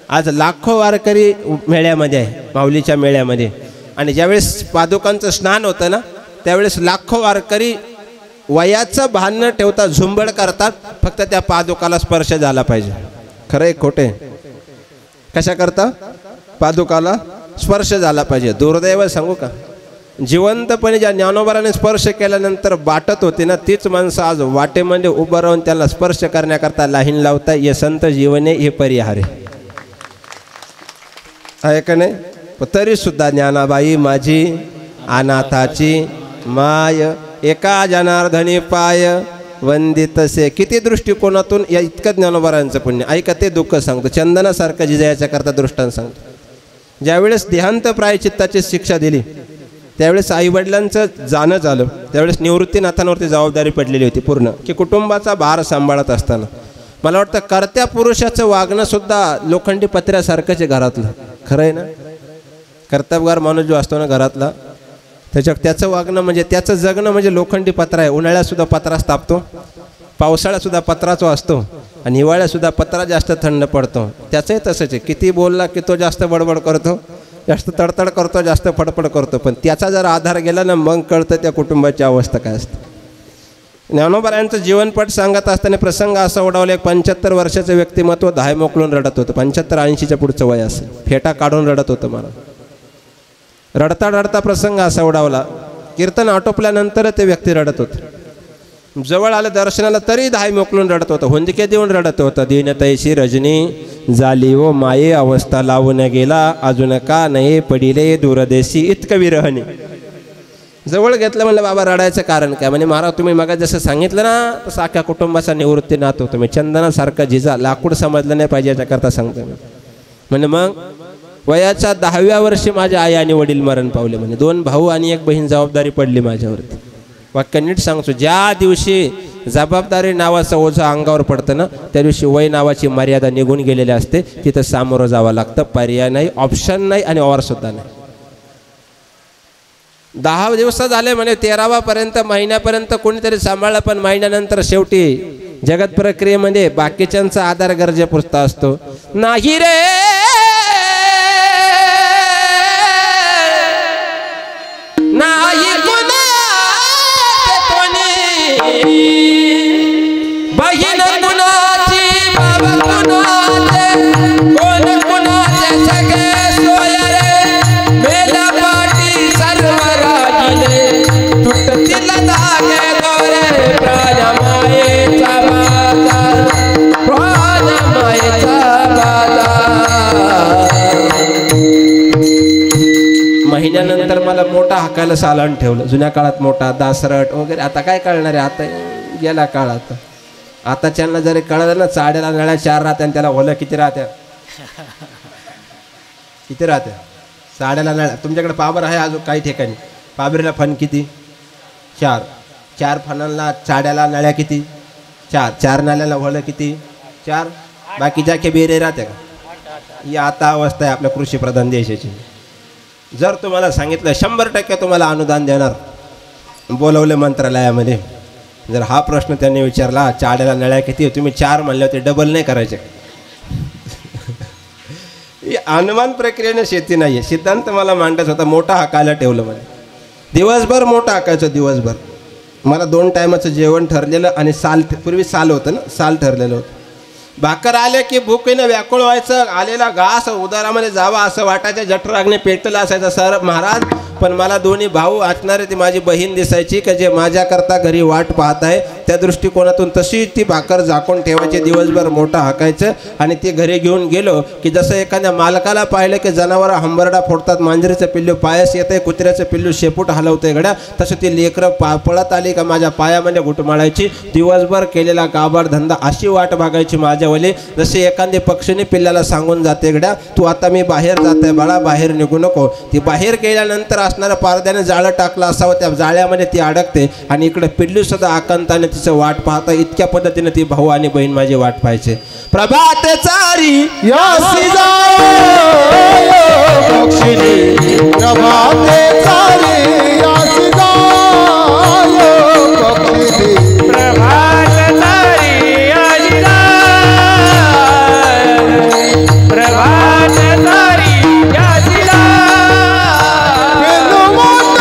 आज लाखो वारकरी मेळ्यामध्ये आहे, माऊलीच्या मेळ्यामध्ये. आणि ज्यावेळेस पादुकांचं स्नान होतं ना त्यावेळेस लाखो वारकरी वयाचं भान न ठेवता झुंबड करतात. फक्त त्या पादुकाला स्पर्श झाला पाहिजे. खरं आहे खोटे? कशा करता? पादुकाला स्पर्श झाला पाहिजे. दुर्दैव सांगू का, जिवंतपणे ज्या ज्ञानोबाराने स्पर्श केल्यानंतर बाटत होते ना तीच माणसं आज वाटेमध्ये उभं राहून त्यांना स्पर्श करण्याकरता लाहीन लावता. हे संत जीवने हे परिहार आहे का नाही? तरी सुद्धा ज्ञानाबाई माझी अनाथाची माय, एका जनार्दनी पाय वंदितसे. किती दृष्टिकोनातून या इतकं ज्ञानोबारांचं पुण्य. ऐका ते दुःख सांगतो. चंदनासारखं जिजायच्या करता दृष्टांत सांगतो. ज्यावेळेस देहांत प्रायचित्ताची शिक्षा दिली त्यावेळेस आईवडिलांचं जाणं झालं. त्यावेळेस निवृत्तीनाथांवरती जबाबदारी पडलेली होती पूर्ण, की कुटुंबाचा भार सांभाळत असताना मला वाटतं कर्त्या पुरुषाचं वागणं सुद्धा लोखंडी पत्र्यासारखंच आहे घरातलं. खरं आहे ना? कर्तबगार माणूस जो असतो ना घरातला त्याचं वागणं म्हणजे त्याचं जगणं म्हणजे लोखंडी पत्रा आहे. उन्हाळ्यातसुद्धा पत्राच तापतो, पावसाळ्यातसुद्धा पत्राचा असतो आणि हिवाळ्यातसुद्धा पत्रा जास्त थंड पडतो. त्याचंही तसंच आहे. किती बोलला की तो जास्त बडबड करतो, जास्त तडतड करतो, जास्त फडफड करतो. पण त्याचा जर आधार गेला ना मग कळतं त्या कुटुंबाची अवस्था काय असते. ज्ञानोबारायांचं जीवनपट सांगत असताना प्रसंग असा ओढवला. एक 75 वर्षाचं व्यक्तिमत्व धाय मोकळून रडत होतं. 75-80च्या पुढचं वय असेल. फेटा काढून रडत होतं. मला रडता रडता प्रसंग असा ओढावला. कीर्तन आटोपल्यानंतर ते व्यक्ती रडत होतं. जवळ आलं दर्शनाला तरी धाय मोकलून रडत होतं, हुंदके देऊन रडत होतं. दीनतैशी रजनी झाली ओ माये, अवस्था लावून गेला अजून का नाही पडिले दूरदेशी इतकं विरहणी. जवळ घेतलं म्हणलं बाबा रडायचं कारण काय? म्हणजे महाराज तुम्ही मग जसं सांगितलं ना तसं अख्ख्या कुटुंबाचा निवृत्ती नात होतो मी. चंदनासारखा जिजा लाकूड समजलं नाही पाहिजे याच्याकरता सांगतो मी. म्हणजे मग वयाच्या 10व्या वर्षी माझ्या आई आणि वडील मरण पावले. म्हणजे 2 भाऊ आणि 1 बहीण जबाबदारी पडली माझ्यावरती. वाक्य नीट सांगतो, ज्या दिवशी जबाबदारी नावाचं ओझं अंगावर पडतं ना त्या दिवशी वय नावाची मर्यादा निघून गेलेली असते. तिथं सामोरं जावं लागतं, पर्याय नाही, ऑप्शन नाही आणि ऑरसुद्धा नाही. 10 दिवस झाले म्हणे 13वापर्यंत महिन्यापर्यंत कोणीतरी सांभाळलं, पण महिन्यानंतर शेवटी जगत प्रक्रियेमध्ये बाकीच्यांचा आधार गरजेपुरता असतो. नाही रे नाही बहीण कुणाची बाबा कुणाचे कोण कुणाचे सगळे सोय रे मेला पाटी सर्व रागिले तुटतील धागे दोरे प्राणमायेचा बाजार प्राणमायेचा बाजार. महिन्यानंतर मला मोठा हाकायला सालान ठेवलं. जुन्या काळात मोठा दासरट वगैरे, आता काय कळणार आहे, आता गेला काळ. आता त्यांना जरी कळलं ना चाड्याला नळ्या 4 राहत्या आणि त्याला होलं किती राहत्या किती राहत्या साड्याला नळ्या. तुमच्याकडे पाबर आहे अजून काही ठिकाणी, पाबरीला फण किती 4 फणांना चाड्याला नळ्या किती 4 नाल्याला होलं किती 4, बाकीच्या के बेरे राहत्या का? ही आता अवस्था आहे आपल्या कृषीप्रधान देशाची. जर तुम्हाला सांगितलं 100% तुम्हाला अनुदान देणार, बोलवले मंत्रालयामध्ये, जर हा प्रश्न त्यांनी विचारला चाड्याला नळ्या किती, तुम्ही 4 म्हणले होते, डबल नाही करायचे. ही अनुमान प्रक्रियेने शेती नाही आहे. सिद्धांत मला मांडायचा होता, मोठा हाकायला ठेवलं म्हणे. दिवसभर मोठा हाकायचं दिवसभर. मला 2 टायमाचं जेवण ठरलेलं आणि साल, पूर्वी साल होतं ना, साल ठरलेलं होतं. भाकर आले की भुकेनं व्याकुळ व्हायचं, आलेला घास उदारामध्ये जावा असं वाटायचं, जठराग्नी पेटलेला असायचं सर महाराज. पण मला 2 भाऊ असणारे ती माझी बहीण दिसायची की जे माझ्याकरता घरी वाट पाहत आहे. त्या दृष्टिकोनातून तशी ती भाकर झाकून ठेवायची, दिवसभर मोठा हाकायचं आणि ते घरी घेऊन गेलो की जसं एखाद्या मालकाला पाहिलं की जनावरं हंबरडा फोडतात, मांजरीचं पिल्लू पायास येतं आहे, कुत्र्याचं पिल्लू शेपूट हलवतंय गड्या, तसं ती लेकरं पळत आली का माझ्या पायामध्ये घुटमाळायची. दिवसभर केलेला काबाड धंदा अशी वाट बघायची माझ्यावाली, जसे एखादी पक्षीने पिल्लाला सांगून जाते गड्या तू आता मी बाहेर जात आहे बाळा, बाहेर निघू नको. ती बाहेर गेल्यानंतर असणाऱ्या पारद्याने जाळं टाकलं असावं, त्या जाळ्यामध्ये ती अडकते आणि इकडे पिल्लू सुद्धा आकांताने तिचं वाट पाहता. इतक्या पद्धतीने ती भाऊ आणि बहीण माझी वाट पाहायचे. प्रभात चारी यासी जाओ पक्षिणी, प्रभात चारी यासी जाओ पक्षिणी, प्रभात तारी यासी जाओ, प्रभात तारी यासी जाओ. पेलू मोत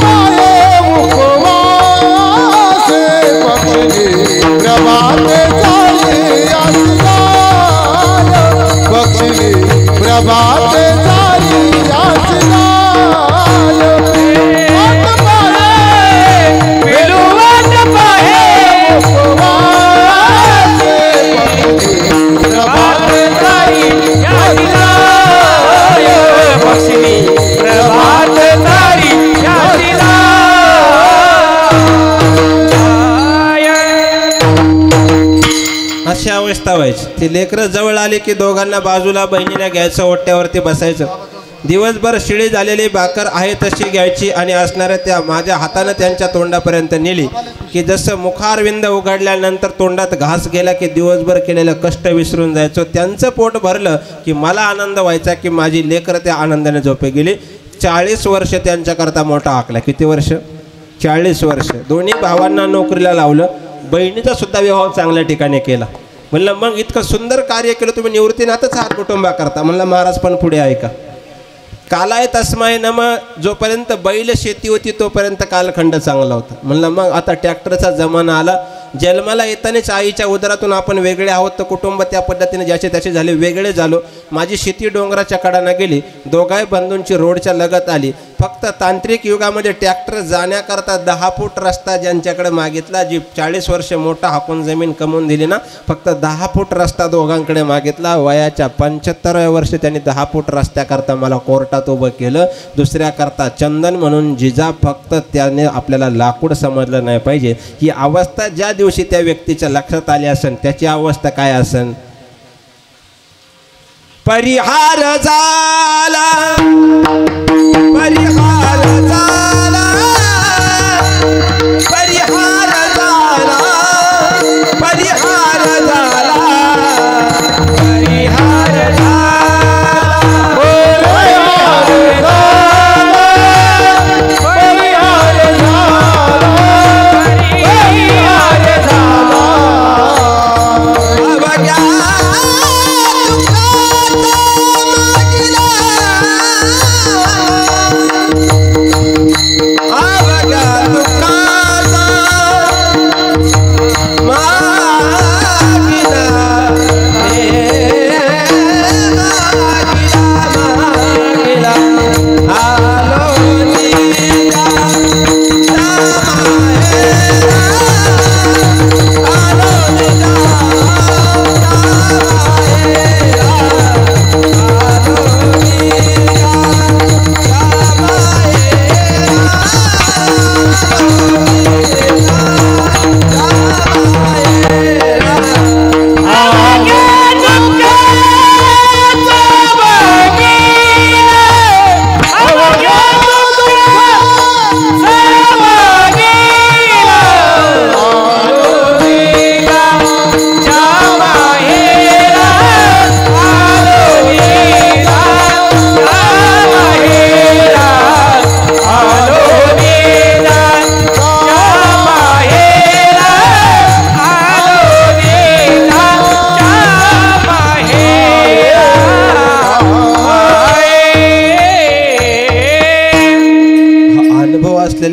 पाये मुखवासे पक्षिणी, प्रभात चारी यासी जाओ पक्षिणी, प्रभात चारी यासी जाओ. मोत पाये पेलू वाट पाहे मुखवासे पक्षिणी, प्रभात तारी यासी जाओ पक्षिणी, प्रभात तारी यासी जाओ. अशी अवस्था व्हायची. ती लेकरं जवळ आली की दोघांना बाजूला बहिणीला घ्यायचं, ओट्यावरती बसायचं. दिवसभर शिळी झालेली भाकर आहे तशी घ्यायची आणि असणाऱ्या त्या माझ्या हातानं त्यांच्या तोंडापर्यंत नेली की जसं मुखारविंद उघडल्यानंतर तोंडात घास गेला की दिवसभर केलेलं कष्ट विसरून जायचो. त्यांचं पोट भरलं की मला आनंद व्हायचा की माझी लेकरं त्या आनंदाने झोपे गेली. 40 वर्ष त्यांच्याकरता मोठा हाकला. किती वर्ष? 40 वर्ष. दोन्ही भावांना नोकरीला लावलं. बहिणीचा सुद्धा विवाह चांगल्या ठिकाणी केला. म्हणलं मग इतकं सुंदर कार्य केलं तुम्ही, निवृत्तीनाथच हात कुटुंबा करता. म्हणलं महाराज पण पुढे ऐका. कालाय तस्माय नम. जोपर्यंत बैल शेती होती तोपर्यंत कालखंड चांगला होता. म्हणलं मग आता ट्रॅक्टरचा जमाना आला, जन्माला येतानाच आईच्या उदरातून आपण वेगळे आहोत, तर कुटुंब त्या पद्धतीने ज्याचे त्याचे झाले, वेगळे झालो. माझी शेती डोंगराच्या कडानं गेली, दोघाही बंधूंची रोडच्या लगत आली. फक्त तांत्रिक युगामध्ये ट्रॅक्टर जाण्याकरता 10 फूट रस्ता ज्यांच्याकडे मागितला, जी 40 वर्ष मोठा हाकून जमीन कमवून दिली ना, फक्त 10 फूट रस्ता दोघांकडे मागितला. वयाच्या 75व्या वर्षी त्यांनी 10 फूट रस्त्याकरता मला कोर्टात उभं केलं. दुसऱ्याकरता चंदन म्हणून जिजा, फक्त त्याने आपल्याला लाकूड समजलं नाही पाहिजे. ही अवस्था ज्या दिवशी त्या व्यक्तीच्या लक्षात आली असेल, त्याची अवस्था काय असेल? परिहार झाला, परिहार झाला, परिहार झाला, परिहार झाला, परिहार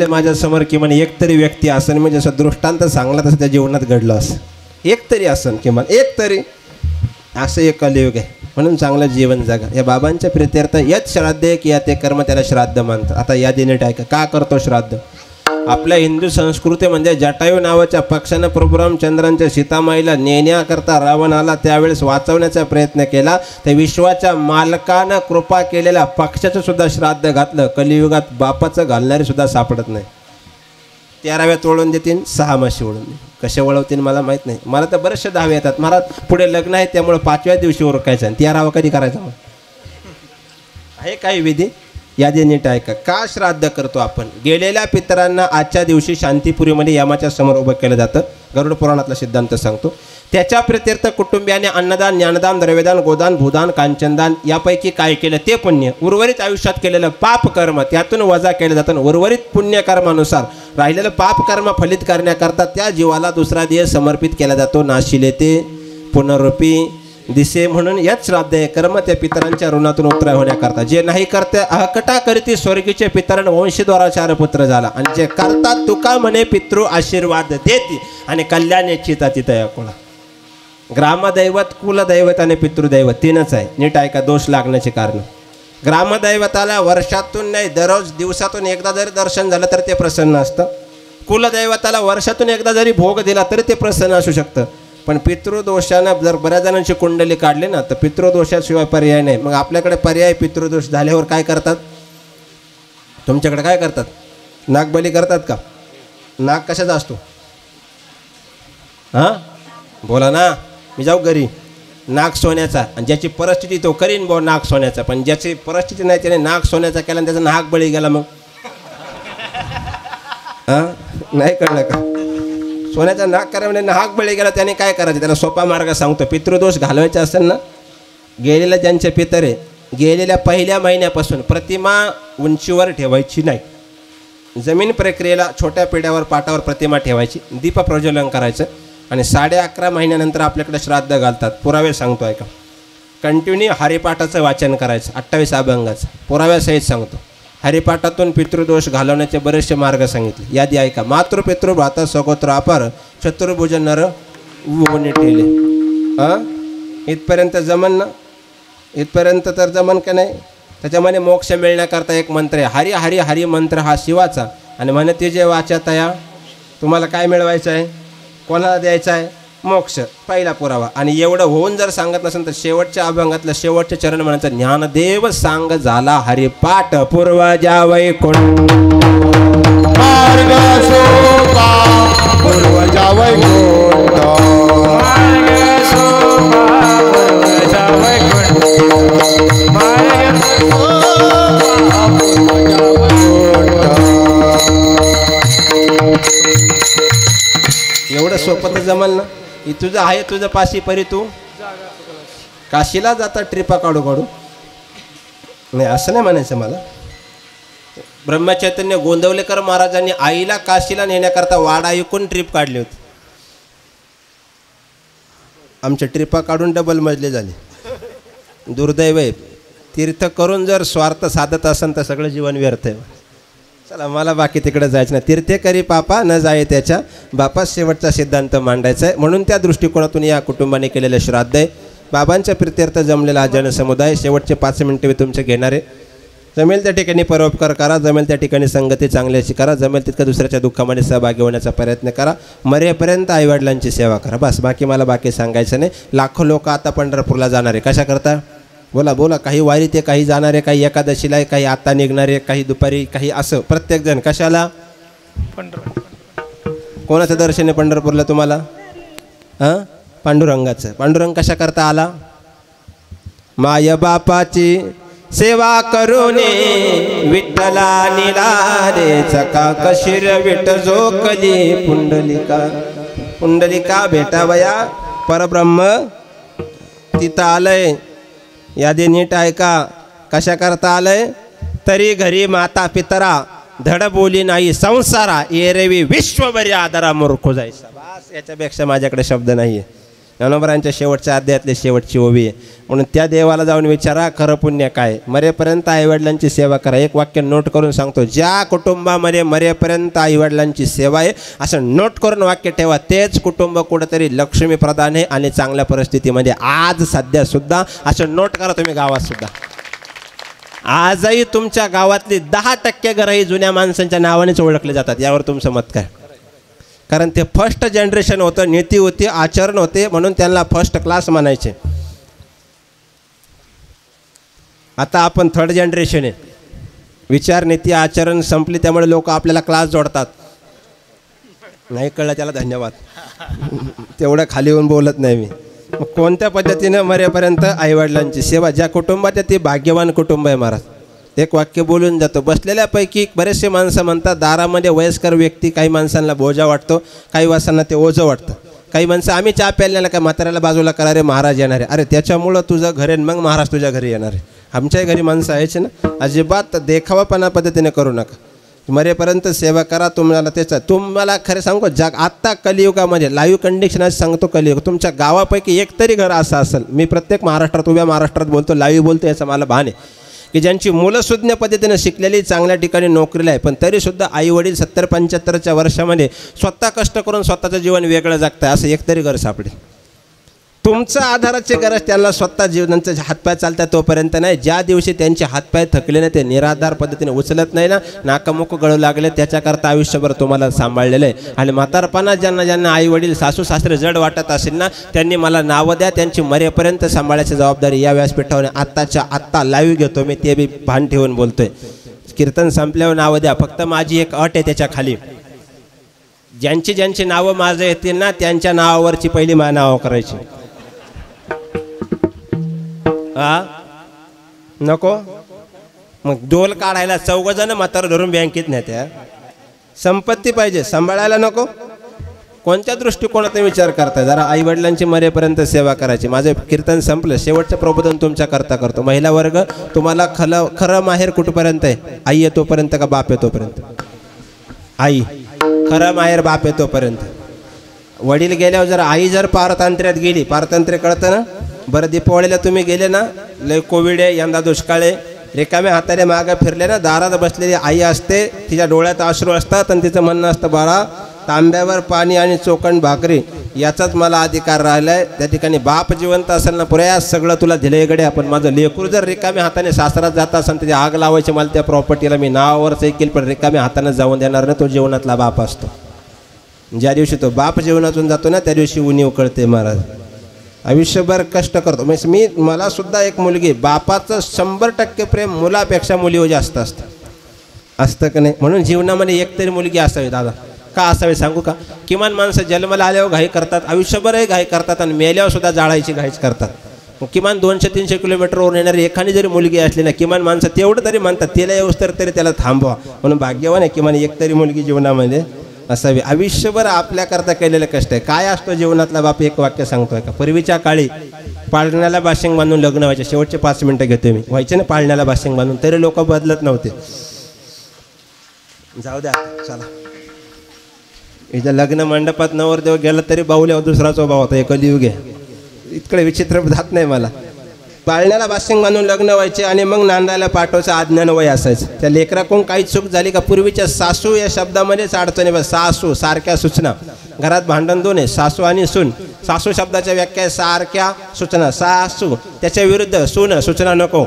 माझ्या समोर किमान एक तरी व्यक्ती असेल, म्हणजे असं दृष्टांत सांगला तसं त्या जीवनात घडलं असं एक तरी असेल, किमान एक तरी. असं एक कलियुग आहे, म्हणून चांगलं जीवन जगा. या बाबांच्या प्रित्यर्थ यत श्राद्ध आहे की या ते कर्म, त्याला श्राद्ध मानतात. आता या दिनीट ऐका का करतो श्राद्ध. आपल्या हिंदू संस्कृतीमध्ये जटायू नावाच्या पक्षानं प्रभू रामचंद्रांच्या सीतामाईला नेण्याकरता रावण आला, त्यावेळेस वाचवण्याचा प्रयत्न केला. त्या विश्वाच्या मालकानं कृपा केलेल्या पक्षाचं सुद्धा श्राद्ध घातलं. कलियुगात बापाचं घालणारे सुद्धा सापडत नाही. 13व्यात वळून देतील, 6 माशी वळून देतील. कसे वळवतील मला माहीत नाही. मला तर बरेचसे 10 येतात. मला पुढे लग्न आहे, त्यामुळे 5व्या दिवशी उरकायचं आणि 13वा कधी करायचा मग आहे काही विधी. यादी नीट ऐका. का श्राद्ध करतो आपण. गेलेल्या पितरांना आजच्या दिवशी शांतीपुरीमध्ये यमाच्या समोर उभं केलं जातं. गरुड पुराणातला सिद्धांत सांगतो. त्याच्या प्रित्यर्थ कुटुंबियाने अन्नदान, ज्ञानदान, द्रव्यदान, गोदान, भूदान, कांचनदान यापैकी काय केलं ते पुण्य, उर्वरित आयुष्यात केलेलं पाप कर्म त्यातून वजा केलं जातं. उर्वरित पुण्यकर्मानुसार राहिलेलं पाप कर्म फलित करण्याकरता त्या जीवाला दुसरा देह समर्पित केला जातो. नाशिले ते पुनरुपी दिसे म्हणून याच श्राद्ध आहे. कर्म त्या पितरांच्या ऋणातून उतराय होण्याकरता. जे नाही करते अहकटा करीती स्वर्गीचे पितरण वंशीद्वाराचार पुत्र झाला. आणि जे करतात तुका म्हणे पितृ आशीर्वाद देती आणि कल्याण इच्छिता तिथं कोणा. ग्रामदैवत, कुलदैवत आणि पितृदैवत 3च आहे. नीट ऐका दोष लागण्याचे कारण. ग्रामदैवताला वर्षातून नाही, दररोज दिवसातून एकदा जरी दर्शन झालं तर ते प्रसन्न असतं. कुलदैवताला वर्षातून एकदा जरी भोग दिला तरी ते प्रसन्न असू शकतं. पण पितृदोषानं जर बऱ्याच जणांची कुंडली काढली ना, तर पितृदोषाशिवाय पर्याय नाही. मग आपल्याकडे पर्याय पितृदोष झाल्यावर काय करतात. तुमच्याकडे काय करतात. नागबली करतात का. नाग कशाचा असतो. हां बोला ना. मी जाऊ घरी. नाग सोन्याचा. आणि ज्याची परिस्थिती तो करीन बो नाग सोन्याचा. पण ज्याची परिस्थिती नाही त्याने नाग सोन्याचा केला आणि त्याचा नाग बळी गेला. मग हां नाही कळलं का. सोन्याचा नाग करा म्हणजे नाग बळी गेला, त्याने काय करायचं. त्याला सोपा मार्ग सांगतो. पितृदोष घालवायचा असेल ना, गेलेल्या ज्यांचे पितर आहे, गेलेल्या पहिल्या महिन्यापासून प्रतिमा उंचीवर ठेवायची नाही. जमीन प्रक्रियेला छोट्या पिढ्यावर पाटावर प्रतिमा ठेवायची. दीप प्रज्वलन करायचं. आणि 11.5 महिन्यानंतर आपल्याकडे श्राद्ध घालतात. पुरावे सांगतो ऐका. कंटिन्यू हरिपाठाचं वाचन करायचं. 28 अभंगाचं पुराव्यासहित सांगतो. हरिपाठातून पितृदोष घालवण्याचे बरेचसे मार्ग सांगितले. यादी ऐका. मातृ पितृ भ्राता सगोत्र अपार चतुर्भुज नर उभे ठेले. इथपर्यंत जमन ना? इथपर्यंत तर जमन का नाही? त्याच्यामध्ये मोक्ष मिळण्याकरता एक मंत्र आहे. हरी हरी हरी मंत्र हा शिवाचा. आणि म्हणते जे वाचा तया तुम्हाला काय मिळवायचं आहे? कोणाला द्यायचं आहे? मोक्ष. पहिला पुरावा. आणि एवढं होऊन जर सांगत नसेल तर शेवटच्या अभंगातलं शेवटचे चरण म्हणायचं ज्ञानदेव सांग झाला हरिपाठ पूर्वजा वैकुंठ मार्ग सोपा पूर्वजा वैकुंठ मार्ग सोपा पूर्वजा वैकुंठ मार्ग एवढं सोपं तर जमल ना? तुझं आहे तुझं पाशी परी तू काशीला जाता ट्रिपा काढू काढू नाही असं नाही म्हणायचं मला. ब्रह्मचैतन्य गोंदवलेकर महाराजांनी आईला काशीला नेण्याकरता वाडा ऐकून ट्रिप काढली होती. आमच्या ट्रिपा काढून डबल मजले झाले. दुर्दैव आहे. तीर्थ करून जर स्वार्थ साधत असेल तर सगळं जीवन व्यर्थ आहे. चला मला बाकी तिकडे जायचं नाही. तीर्थेकरी पापा न जाये त्याच्या बापा शेवटचा सिद्धांत मांडायचा आहे. म्हणून त्या दृष्टिकोनातून या कुटुंबाने केलेलं श्राद्ध आहे. बाबांच्या प्रित्यर्थ जमलेला हा जनसमुदाय. शेवटचे 5 मिनिटे मी तुमचे घेणारे. जमेल त्या ठिकाणी परोपकार करा. जमेल त्या ठिकाणी संगती चांगल्याची करा. जमेल तितकं दुसऱ्याच्या दुःखामध्ये सहभागी होण्याचा प्रयत्न करा. मरेपर्यंत आईवडिलांची सेवा करा. बस बाकी मला बाकी सांगायचं नाही. लाखो लोक आता पंढरपूरला जाणार आहे. कशा करता? बोला बोला. काही वारी ते काही जाणारे, काही एकादशीला आहे, काही आता निघणारे, काही दुपारी, काही असं प्रत्येकजण. कशाला? कोणाचं दर्शन आहे पंढरपूरला तुम्हाला? पांडुरंगाचं. पांडुरंग कशा करता आला? माय बापाची सेवा करूने विठ्ठला निला रे चका कशीर विठ झोकली पुंडलिका. पुंडलिका भेटावया परब्रह्म तिथं आलंय. यादी नीट ऐका. कशा करता आलंय? तरी घरी माता पितरा धड बोली नाही संसारा एरवी विश्वभरी आदरा मूर्खो जायचा. बस याच्यापेक्षा माझ्याकडे शब्द नाही आहे. ज्ञानोबरांच्या शेवटच्या अध्यायातली शेवटची ओवी आहे. म्हणून त्या देवाला जाऊन विचारा खरं पुण्य काय. मरेपर्यंत आईवडिलांची सेवा करा. एक वाक्य नोट करून सांगतो. ज्या कुटुंबामध्ये मरेपर्यंत आईवडिलांची सेवा आहे असं नोट करून वाक्य ठेवा. तेच कुटुंब कुठंतरी लक्ष्मी प्रधान आहे आणि चांगल्या परिस्थितीमध्ये आज सध्यासुद्धा. असं नोट करा तुम्ही गावातसुद्धा. आजही तुमच्या गावातली 10% घरंही जुन्या माणसांच्या नावानेच ओळखले जातात. यावर तुमचं मत काय? कारण ते फर्स्ट जनरेशन होतं. नीती होती, आचरण होते, म्हणून त्यांना फर्स्ट क्लास म्हणायचे. आता आपण थर्ड जनरेशन आहे. विचार, नीती, आचरण संपली, त्यामुळे लोक आपल्याला क्लास जोडतात. नाही कळलं त्याला धन्यवाद. तेवढं खाली येऊन बोलत नाही मी. कोणत्या पद्धतीनं मरेपर्यंत आईवडिलांची सेवा. ज्या कुटुंबात ते भाग्यवान कुटुंब आहे महाराज. एक वाक्य बोलून जातो. बसलेल्यापैकी बरेचसे माणसं म्हणतात दारामध्ये वयस्कर व्यक्ती, काही माणसांना बोजा वाटतो, काही माणसांना ते ओझं वाटतं. काही माणसं आम्ही चहा प्यायला काय म्हाताऱ्याला बाजूला करा रे महाराज येणार आहे. अरे त्याच्यामुळं तुझं घर आहे मग महाराज तुझ्या घरी येणार आहे. आमच्याही घरी माणसं यायचे ना. अजिबात देखावापणा पद्धतीने करू नका. मरेपर्यंत सेवा करा. तुम्हाला त्याचा तुम्हाला खरं सांगू जग आत्ता कलियुगामध्ये लाईव्ह कंडिशन सांगतो. कलियुग तुमच्या गावापैकी एक तरी घर असं असेल. मी प्रत्येक महाराष्ट्रात उभ्या महाराष्ट्रात बोलतो, लाईव्ह बोलतो, याचं मला भान आहे की ज्यांची मुलं सुज्ञ पद्धतीने शिकलेली, चांगल्या ठिकाणी नोकरीला आहे, पण तरीसुद्धा आईवडील 70-75च्या वर्षामध्ये स्वतः कष्ट करून स्वतःचं जीवन वेगळं जगतं असं एकतरी घर सापडेल. तुमचं आधाराची गरज त्यांना स्वतः जीवनाचे हातपाय चालतात तोपर्यंत नाही. ज्या दिवशी त्यांचे हातपाय थकले ना, ते निराधार पद्धतीने उचलत नाही ना, नाकामुक गळू लागले, त्याच्याकरता आयुष्यभर तुम्हाला सांभाळलेलं आहे. आणि म्हातारपणात ज्यांना ज्यांना आई वडील सासू सासरे जड वाटत असेल ना, त्यांनी मला नावं द्या. त्यांची मरेपर्यंत सांभाळायची जबाबदारी या व्यासपीठावर आत्ताच्या आत्ता लाईव्ह घेतो मी. ते बी भान ठेवून बोलतोय. कीर्तन संपल्यावर नावं द्या. फक्त माझी एक अट आहे त्याच्या खाली. ज्यांची ज्यांची नावं माझं येतील ना, त्यांच्या नावावरची पहिली नावं करायची. नको मग डोल काढायला 4 जण म्हातारं धरून बँकेत नेत्या. संपत्ती पाहिजे, सांभाळायला नको. कोणत्या दृष्टिकोनातून विचार करताय? जरा आई वडिलांची मरेपर्यंत सेवा करायची. माझं कीर्तन संपलं. शेवटचं प्रबोधन तुमच्या करता करतो. महिला वर्ग, तुम्हाला खरं माहेर कुठपर्यंत आहे? आई येतोपर्यंत का बाप येतोपर्यंत? आई. खरं माहेर बाप येतोपर्यंत. वडील गेल्यावर जर आई जर पारतंत्र्यात गेली, पारतंत्र्य कळतं ना. बरं दीपावळीला तुम्ही गेले ना, लय कोविड आहे, यंदा दुष्काळ आहे, रिकाम्या हाताने मागं फिरले ना, दारात बसलेली आई असते, तिच्या डोळ्यात अश्रू असतात आणि तिचं म्हणणं असतं, बाळा तांब्यावर पाणी आणि चोखंड भाकरी याचाच मला अधिकार राहिलाय. त्या ठिकाणी बाप जिवंत असेल ना, प्रयास सगळं तुला दिलंय गडे. आपण माझं लेकरू जर रिकाम्या हाताने सासरात जात असेल त्याची आग लावायची, मला त्या प्रॉपर्टीला मी नावावरच ऐकेल, पण रिकाम्या हाताने जाऊन देणार ना, तो जीवनातला बाप असतो. ज्या दिवशी तो बाप जीवनातून जातो ना, त्या दिवशी उणीव कळते महाराज. आयुष्यभर कष्ट करतो. म्हणजे मला सुद्धा एक मुलगी, बापाचं 100% प्रेम मुलापेक्षा मुलीवर जास्त असतं का नाही. म्हणून जीवनामध्ये एक तरी मुलगी असावी दादा. का असावे सांगू का? किमान माणसं जन्माला आल्यावर घाई करतात, आयुष्यभरही घाई करतात आणि मेल्यावर सुद्धा जाळायची घाईच करतात. मग किमान 200-300 किलोमीटरवरून येणारी एखादी जरी मुलगी असली ना, किमान माणसं तेवढं तरी म्हणतात, तिला येऊस तरी त्याला थांबवा. म्हणून भाग्यवान आहे किमान एक तरी मुलगी जीवनामध्ये असावी. आयुष्यभर आपल्याकरता केलेलं कष्ट आहे. काय असतो जीवनातला बाप? एक वाक्य सांगतोय का? पूर्वीच्या काळी पाळण्याला बाशिंग बांधून लग्न व्हायचे. शेवटचे 5 मिनटं घेतोय मी. व्हायचे ना पाळण्याला बाशिंग बांधून, तरी लोक बदलत नव्हते. जाऊ द्या चला. इथं लग्न मंडपात नवरदेव गेला तरी बाहुल्यावर दुसरा स्वभाव होता. एक कलियुग आहे. इतकडे विचित्र जात नाही मला. पाळण्याला बाशिंग बांधून लग्न व्हायचे आणि मग नांदायला पाठवायचं. आज्ञान वय असायचं. त्या लेकराकडून काही चूक झाली का, पूर्वीच्या सासू या शब्दामध्येच अडचणी. सासू सारख्या सूचना. घरात भांडण दोन आहे, सासू आणि सून. सासू शब्दाच्या व्याख्या सारख्या सूचना. सासू त्याच्या विरुद्ध सून, सूचना नको,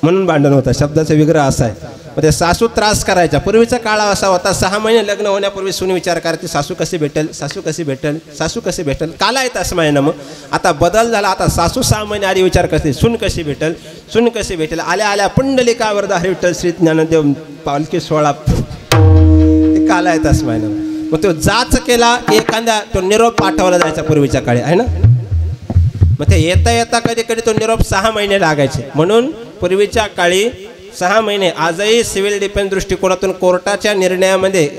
म्हणून भांडण होतं. शब्दाचा विग्रह असा आहे. मग ते सासू त्रास करायचा. पूर्वीचा काळ असा होता, 6 महिने लग्न होण्यापूर्वी सून विचार करायची, सासू कशी भेटेल, सासू कशी भेटेल, सासू कशी भेटेल. काला येत असं महिना. मग आता बदल झाला. आता सासू 6 महिने आधी विचार करते, सून कशी भेटेल, सून कशी भेटेल. आल्या आल्या पुंडलिकावर हरी विठ्ठल श्री ज्ञानदेव पालखी सोहळा. ते काला येत असं महिना. मग तो जाच केला, एखाद्या तो निरोप पाठवला जायचा पूर्वीच्या काळी आहे ना. मग ते येता येता कधी कधी तो निरोप 6 महिने लागायचे. म्हणून पूर्वीच्या काळी 6 महिने. आजही सिव्हिल डिफेन्स दृष्टिकोनातून कोर्टाच्या निर्णयामध्ये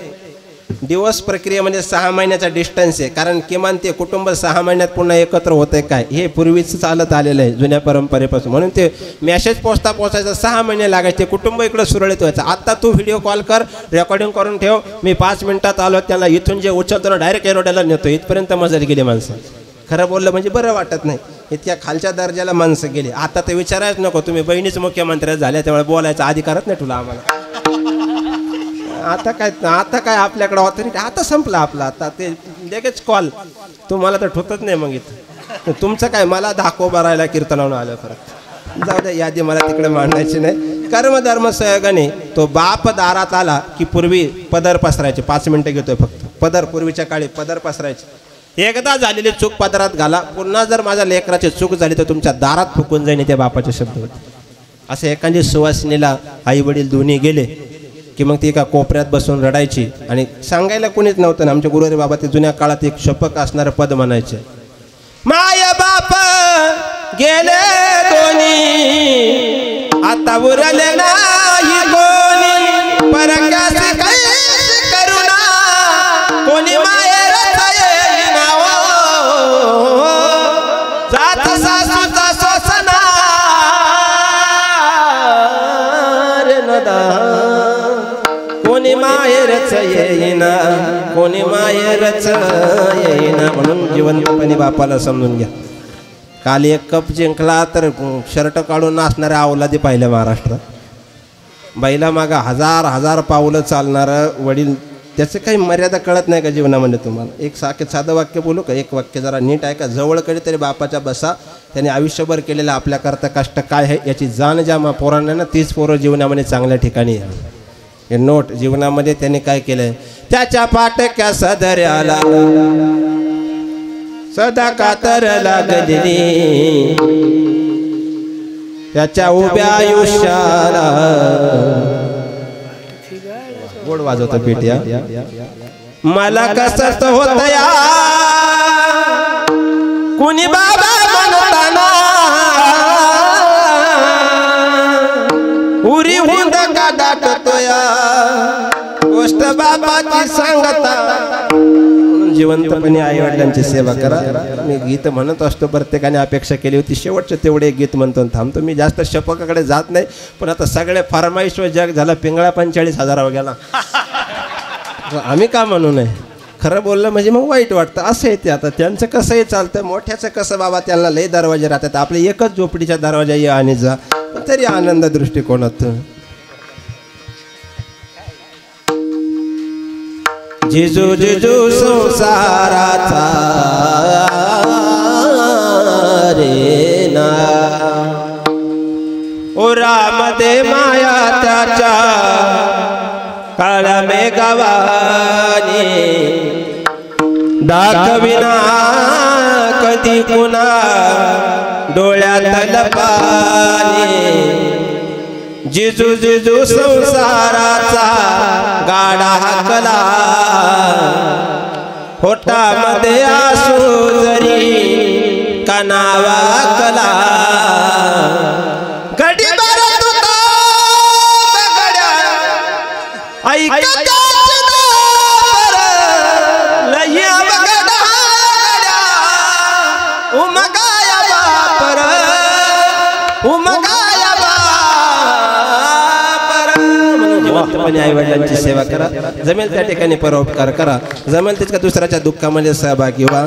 दिवस प्रक्रियेमध्ये 6 महिन्याचा डिस्टन्स आहे. कारण किमान ते कुटुंब 6 महिन्यात पुन्हा एकत्र होतंय काय, हे पूर्वीच चालत आलेलं आहे जुन्या परंपरेपासून. म्हणून ते मॅसेज पोहोचायचं 6 महिने लागायचे. ते कुटुंब इकडं सुरळीत व्हायचं. आता तू व्हिडिओ कॉल कर, रेकॉर्डिंग करून ठेव, मी 5 मिनिटात आलो, त्याला इथून जे उचलतो ना डायरेक्ट एरोड्याला नेतो. इथपर्यंत मजा गेली माणसं. खरं बोललं म्हणजे बरं वाटत नाही. इतक्या खालच्या दर्जाला माणसं गेली. आता ते विचारायच नको, तुम्ही बहिणीच मुख्यमंत्री झाल्या त्यामुळे बोलायचा अधिकारच नाही तुला आम्हाला. आता काय आपल्याकडं ऑथॉरिटी आता संपला आपला. आता ते लगेच कॉल. तुम्हाला तर ठोतच नाही मग इथं. तुमचं काय, मला धाको भरायला कीर्तनावून आलं फरक. जाऊ द्या, यादी मला तिकडे मांडायची नाही. कर्मधर्म सहयोगाने तो बाप दारात आला की पूर्वी पदर पसरायचे. 5 मिनिटं घेतोय फक्त. पदर पूर्वीच्या काळी पदर पसरायचे. एकदा झालेली चूक पदरात घाला, पुन्हा जर माझ्या लेकराची चूक झाली तर तुमच्या दारात फुकून जाईन, त्या बापाचे शब्द होते. असं एखादी सुवासिनीला आई वडील दोन्ही गेले की मग ती एका कोपऱ्यात बसून रडायची आणि सांगायला कोणीच नव्हतं ना. आमचे गुरुवारी बाबा ते जुन्या काळात एक शपक असणारं पद म्हणायचे, माय बाप गेले दोन्ही, आता उरले नाही कोणी, परक्याचे काही करुणा कोणी माय जात सासूचा सोसना रे नदा, कोणी माहेरच येईना, कोणी माहेरच येईना. म्हणून जिवंतपणे बापाला समजून घ्या. काल 1 कप जिंकला तर शर्ट काढून नाचणाऱ्या अवलादी पाहिल्या महाराष्ट्रात. बैला मागा 1000 पावलं चालणारं वडील, त्याचं काही मर्यादा कळत नाही का जीवनामध्ये तुम्हाला? एक साधं वाक्य बोलू का? एक वाक्य जरा नीट आहे का? जवळ कधी तरी बापाच्या बसा. त्याने आयुष्यभर केलेलं आपल्याकरता कष्ट काय आहे याची जाण ज्या पोरांना ना, तीच पोरं जीवनामध्ये चांगल्या ठिकाणी आहे. हे नोट जीवनामध्ये त्याने काय केलंय? त्याच्या पाटक्या सदऱ्याला सदा कातर लागलेली, त्याच्या उभ्या आयुष्याला गोड वाजवतो पेट्या. मला कसं होत या कुणी बाबा म्हणताना, उरी हुंद का दाटतो या गोष्ट बाबाची सांगता. जिवंतपणे आई वडिलांची सेवा करा. मी गीत म्हणत असतो, प्रत्येकाने अपेक्षा केली होती शेवटचं तेवढे गीत म्हणतो थांबतो. मी जास्त शपकाकडे जात नाही, पण आता सगळे फरमाईश जग झाला. पिंगळा 45,000 गेला. आम्ही का म्हणू नये? खरं बोललं म्हणजे मग वाईट वाटतं. असं आहे ते. आता त्यांचं कसंही चालतं, मोठ्याचं कसं बाबा, त्यांना लई दरवाजे राहतात. आपले एकच झोपडीच्या दरवाजा ये आणि जा. तरी आनंद दृष्टिकोनातून जिजू जिजू संसाराचा रे ना ओ राम दे माया त्याच्या काळा मेघवानी दाखविना कधी कुणा डोळ्यातल पाणी जिजू जिजू संसाराचा गाडा हाकला होटामध्ये आसू जरी कनावा कला गडी बारा तुका बगड्या ऐका लया बगड्या उमगाया बापर उमगाया जिवंतपणे आई वडिलांची सेवा करा जमेल त्या ठिकाणी परोपकार करा जमेल तितका दुसऱ्याच्या दुःखामध्ये सहभागी व्हा